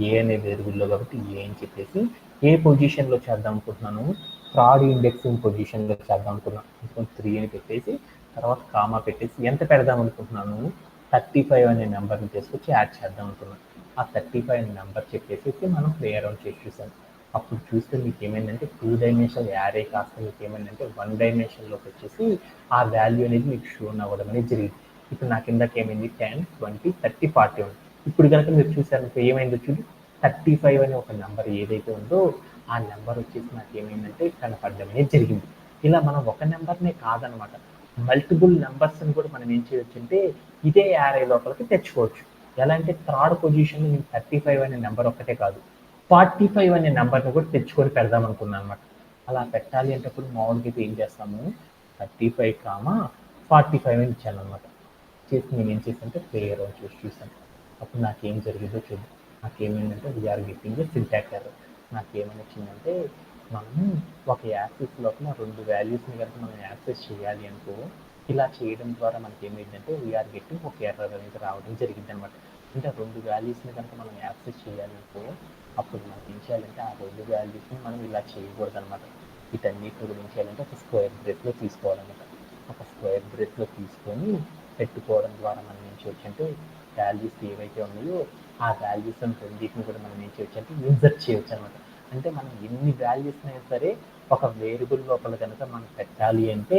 ఏ అనే వేరియబుల్లో కాబట్టి ఏ అని చెప్పేసి ఏ పొజిషన్లో చేద్దాం అనుకుంటున్నాను థర్డ్ ఇండెక్సింగ్ పొజిషన్లో చేద్దాం అనుకున్నాను. 3 అని పెట్టేసి తర్వాత కామా పెట్టేసి ఎంత పెడదాం అనుకుంటున్నాను 35 అనే నెంబర్ని తీసుకొచ్చి యాడ్ చేద్దాం అనుకున్నాను. ఆ 35 అనే నెంబర్ చెప్పేసి మనం ప్లే అరౌండ్ చేసి చూసాను. అప్పుడు చూస్తే మీకు ఏమైందంటే 2 డైమెన్షనల్ యారే కాస్త మీకు ఏమైందంటే 1 డైమెన్షన్లోకి వచ్చేసి ఆ వాల్యూ అనేది మీకు షోన్ అవ్వడం అనేది జరిగింది. ఇప్పుడు నా కిందకి ఏమైంది 10 20 30 40 ఉంది. ఇప్పుడు కనుక మీరు చూసారంటే ఏమైందో చూడు 35 అనే ఒక నెంబర్ ఏదైతే ఉందో ఆ నెంబర్ వచ్చేసి నాకు ఏమైందంటే కనపడడం అనేది జరిగింది. ఇలా మనం ఒక నెంబర్నే కాదనమాట మల్టిపుల్ నెంబర్స్ని కూడా మనం ఏం చేయొచ్చు అంటే ఇదే యారే లోపలికి తెచ్చుకోవచ్చు. ఎలా అంటే థర్డ్ పొజిషన్లో నేను 35 అనే నెంబర్ ఒక్కటే కాదు 45 అనే నెంబర్ని కూడా తెచ్చుకొని పెడదాం అనుకున్నాను అనమాట. అలా పెట్టాలి అంటే ఇప్పుడు మామూలుగా అయితే ఏం చేస్తాము 35 కామా 45 అని ఇచ్చాను అనమాట. చేసి నేను ఏం చేశానంటే ప్లేయర్ అని చూసాను. అప్పుడు నాకేం జరిగిందో చూద్దాం. నాకేమైందంటే వీఆర్ గెట్టింగ్ సింటాక్స్ ఎర్రర్. నాకేమని వచ్చిందంటే మనం ఒక యాక్సెస్ లోపల 2 వాల్యూస్ని కనుక మనం యాక్సెస్ చేయాలి అనుకో ఇలా చేయడం ద్వారా మనకి ఏమైందంటే వీఆర్ గెట్టింగ్ ఒక ఎర్రర్ అనేది రావడం జరిగింది అనమాట. అంటే 2 వాల్యూస్ని కనుక మనం యాక్సెస్ చేయాలనుకో అప్పుడు మనం ఏం చేయాలంటే ఆ 2 వాల్యూస్ని మనం ఇలా చేయకూడదు అనమాట. వీటన్నిటి కూడా ఏం చేయాలంటే ఒక స్క్వేర్ బ్రేస్లో తీసుకోవాలన్నమాట. ఒక స్క్వేర్ బ్రేస్లో తీసుకొని పెట్టుకోవడం ద్వారా మనం ఏం చేయొచ్చు అంటే వాల్యూస్ ఏవైతే ఉన్నాయో ఆ వాల్యూస్ రెండింటిని కూడా మనం ఏం చేయొచ్చు అంటే ఇన్సర్ట్ చేయొచ్చు అనమాట. అంటే మనం ఎన్ని వాల్యూస్ అయినా సరే ఒక వేరియబుల్ లోపల కనుక మనం పెట్టాలి అంటే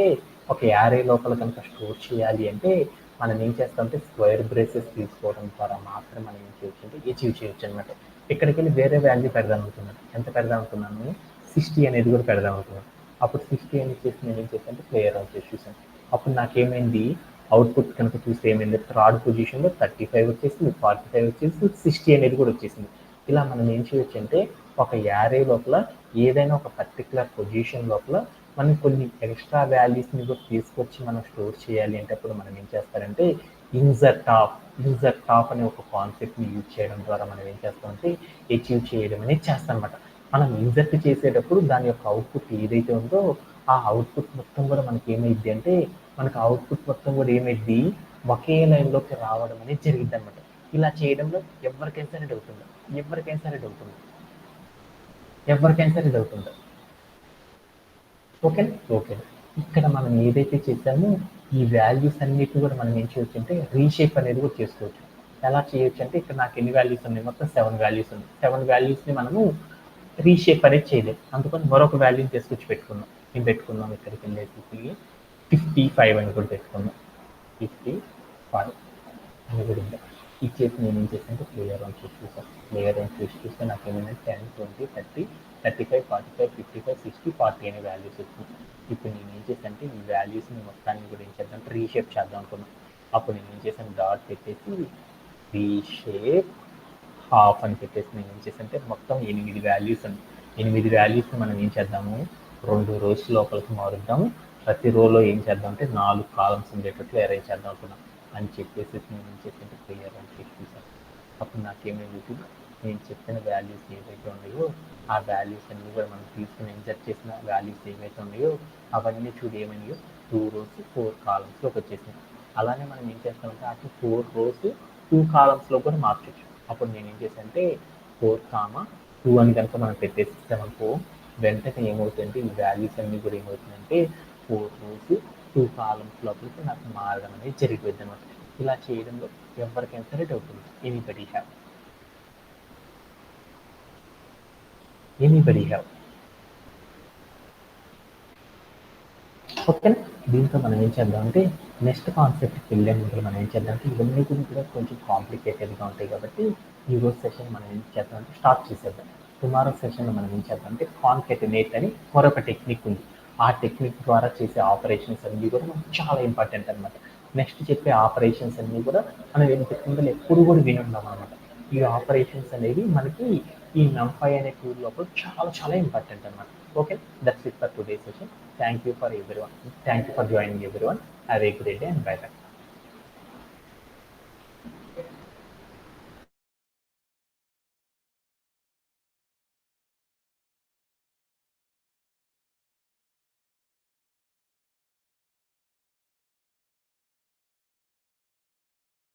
ఒక యారే లోపల కనుక స్టోర్ చేయాలి అంటే మనం ఏం చేస్తామంటే స్క్వేర్ బ్రేసెస్ తీసుకోవడం ద్వారా మాత్రం మనం ఏం చేయొచ్చు అంటే అచీవ్ చేయొచ్చు అనమాట. ఇక్కడికి వెళ్ళి వేరే వాల్యూ పెడదాం అనుకున్నాను. ఎంత పెడదాం అనుకున్నాను 60 అనేది కూడా పెడదాం అనుకున్నాను. అప్పుడు 60 అని చేసి నేను ఏం చేశాను ప్లేయర్ అవుట్ చేసి చూసాను. అప్పుడు నాకేమైంది అవుట్పుట్ కనుక చూస్తే ఏమైంది థర్డ్ పొజిషన్లో 35 వచ్చేసింది, 45 వచ్చేసి 60 అనేది కూడా వచ్చేసింది. ఇలా మనం ఏం చేయొచ్చు అంటే ఒక యారే లోపల ఏదైనా ఒక పర్టికులర్ పొజిషన్ లోపల మనం కొన్ని ఎక్స్ట్రా వాల్యూస్ని కూడా తీసుకొచ్చి మనం స్టోర్ చేయాలి అంటే అప్పుడు మనం ఏం చేస్తారంటే ఇన్సర్ట్ ఆఫ్ అనే ఒక కాన్సెప్ట్ని యూజ్ చేయడం ద్వారా మనం ఏం చేస్తామంటే అచీవ్ చేయడం అనేది చేస్తాం అనమాట. మనం ఇన్సర్ట్ చేసేటప్పుడు దాని యొక్క అవుట్పుట్ ఏదైతే ఉందో ఆ అవుట్పుట్ మొత్తం కూడా మనకి ఏమైంది అంటే మనకు అవుట్పుట్ మొత్తం కూడా ఏమైంది ఒకే లైన్లోకి రావడం అనేది జరిగింది అనమాట. ఇలా చేయడంలో ఎవరికైనా సరే డౌట్ ఉందా? ఓకే. ఇక్కడ మనం ఏదైతే చేసామో ఈ వాల్యూస్ అన్నిటిని కూడా మనం ఏం చేయొచ్చు అంటే రీషేప్ అనేది కూడా చేసుకోవచ్చు. ఎలా చేయొచ్చు అంటే ఇక్కడ నాకు ఎన్ని వాల్యూస్ ఉన్నాయి మొత్తం 7 వాల్యూస్ ఉన్నాయి. 7 వాల్యూస్ని మనము రీషేప్ అనేది చేయలేదు. అందుకని మరొక వాల్యూని తీసుకొచ్చి పెట్టుకున్నాం ఇక్కడికి వెళ్ళేసి 55 అని కూడా పెట్టుకున్నాం. 55 అని కూడా ఉంది. ఇచ్చేసి నేను ఏం చేశానంటే ప్లేయర్ అని చూస్తే నాకు ఏమైందంటే 10 20 30 35 45 55 60 40 అనే వాల్యూస్ వచ్చింది. ఇప్పుడు నేను ఏం చేశానంటే ఈ వాల్యూస్ని మొత్తాన్ని కూడా ఏం చేద్దాం రీషేప్ చేద్దాం అనుకున్నాను. అప్పుడు నేను ఏం చేశాను డాట్ పెట్టేసి వి షేప్ హాఫ్ అని చెప్పేసి నేను ఏం చేసి అంటే మొత్తం 8 వాల్యూస్ అండి. 8 వాల్యూస్ మనం ఏం చేద్దాము, 2 రోస్ లోపలికి మారుద్దాము. ప్రతి రోలో ఏం చేద్దాం అంటే 4 కాలమ్స్ ఉండేటట్లు అరేంజ్ చేద్దాం అనుకున్నాం అని చెప్పేసి నేను ఏం చేసి క్లియర్ అని చెప్పేసాను. అప్పుడు నాకేమైంది, నేను చెప్పిన వాల్యూస్ ఏవైతే ఉన్నాయో ఆ వాల్యూస్ అన్నీ కూడా మనం తీసుకుని ఇన్సర్ట్ చేసిన వాల్యూస్ ఏవైతే ఉన్నాయో అవన్నీ చూడు ఏమైనాయో 2 రోస్ 4 కాలమ్స్లోకి వచ్చేసినాయి. అలానే మనం ఏం చేస్తామంటే అటు 4 రోస్ 2 కాలమ్స్లో కూడా మార్చొచ్చు. అప్పుడు నేను ఏం చేశాను అంటే 4, 2 అని కనుక మనం పెట్టేసామనుకో వెంటనే ఏమవుతుందంటే ఈ వాల్యూస్ అన్నీ కూడా ఏమవుతుందంటే 4 రోస్ 2 కాలమ్స్ లోపలికి నాకు మారడం అనేది జరిగిపోయింది అనమాట. ఇలా చేయడంలో ఎవరికైనా సరే డౌట్ ఉంది. ఎనీబడి హ్యావ్ ఓకేనా? దీంతో మనం ఏం చేద్దామంటే నెక్స్ట్ కాన్సెప్ట్కి వెళ్ళే ముందు మనం ఏం చేద్దామంటే ఇవన్నీ కూడా కొంచెం కాంప్లికేటెడ్గా ఉంటాయి కాబట్టి ఈ రోజు సెషన్ మనం ఏం చేద్దామంటే స్టార్ట్ చేసేద్దాం. టుమారో సెషన్లో మనం ఏం చేద్దామంటే కాన్కెటినేట్ అని మరొక టెక్నిక్ ఉంది. ఆ టెక్నిక్ ద్వారా చేసే ఆపరేషన్స్ అన్నీ కూడా మనకు చాలా ఇంపార్టెంట్ అనమాట. నెక్స్ట్ చెప్పే ఆపరేషన్స్ అన్నీ కూడా మనం ఇంతకు ఎప్పుడు కూడా వినున్నాం అనమాట. ఈ ఆపరేషన్స్ అనేవి మనకి ఈ NumPy అనే టూల్ లోపల చాలా చాలా ఇంపార్టెంట్ అనమాట. Okay, that's it for today session. Thank you for everyone. Thank you for joining everyone. Have a great day and bye bye.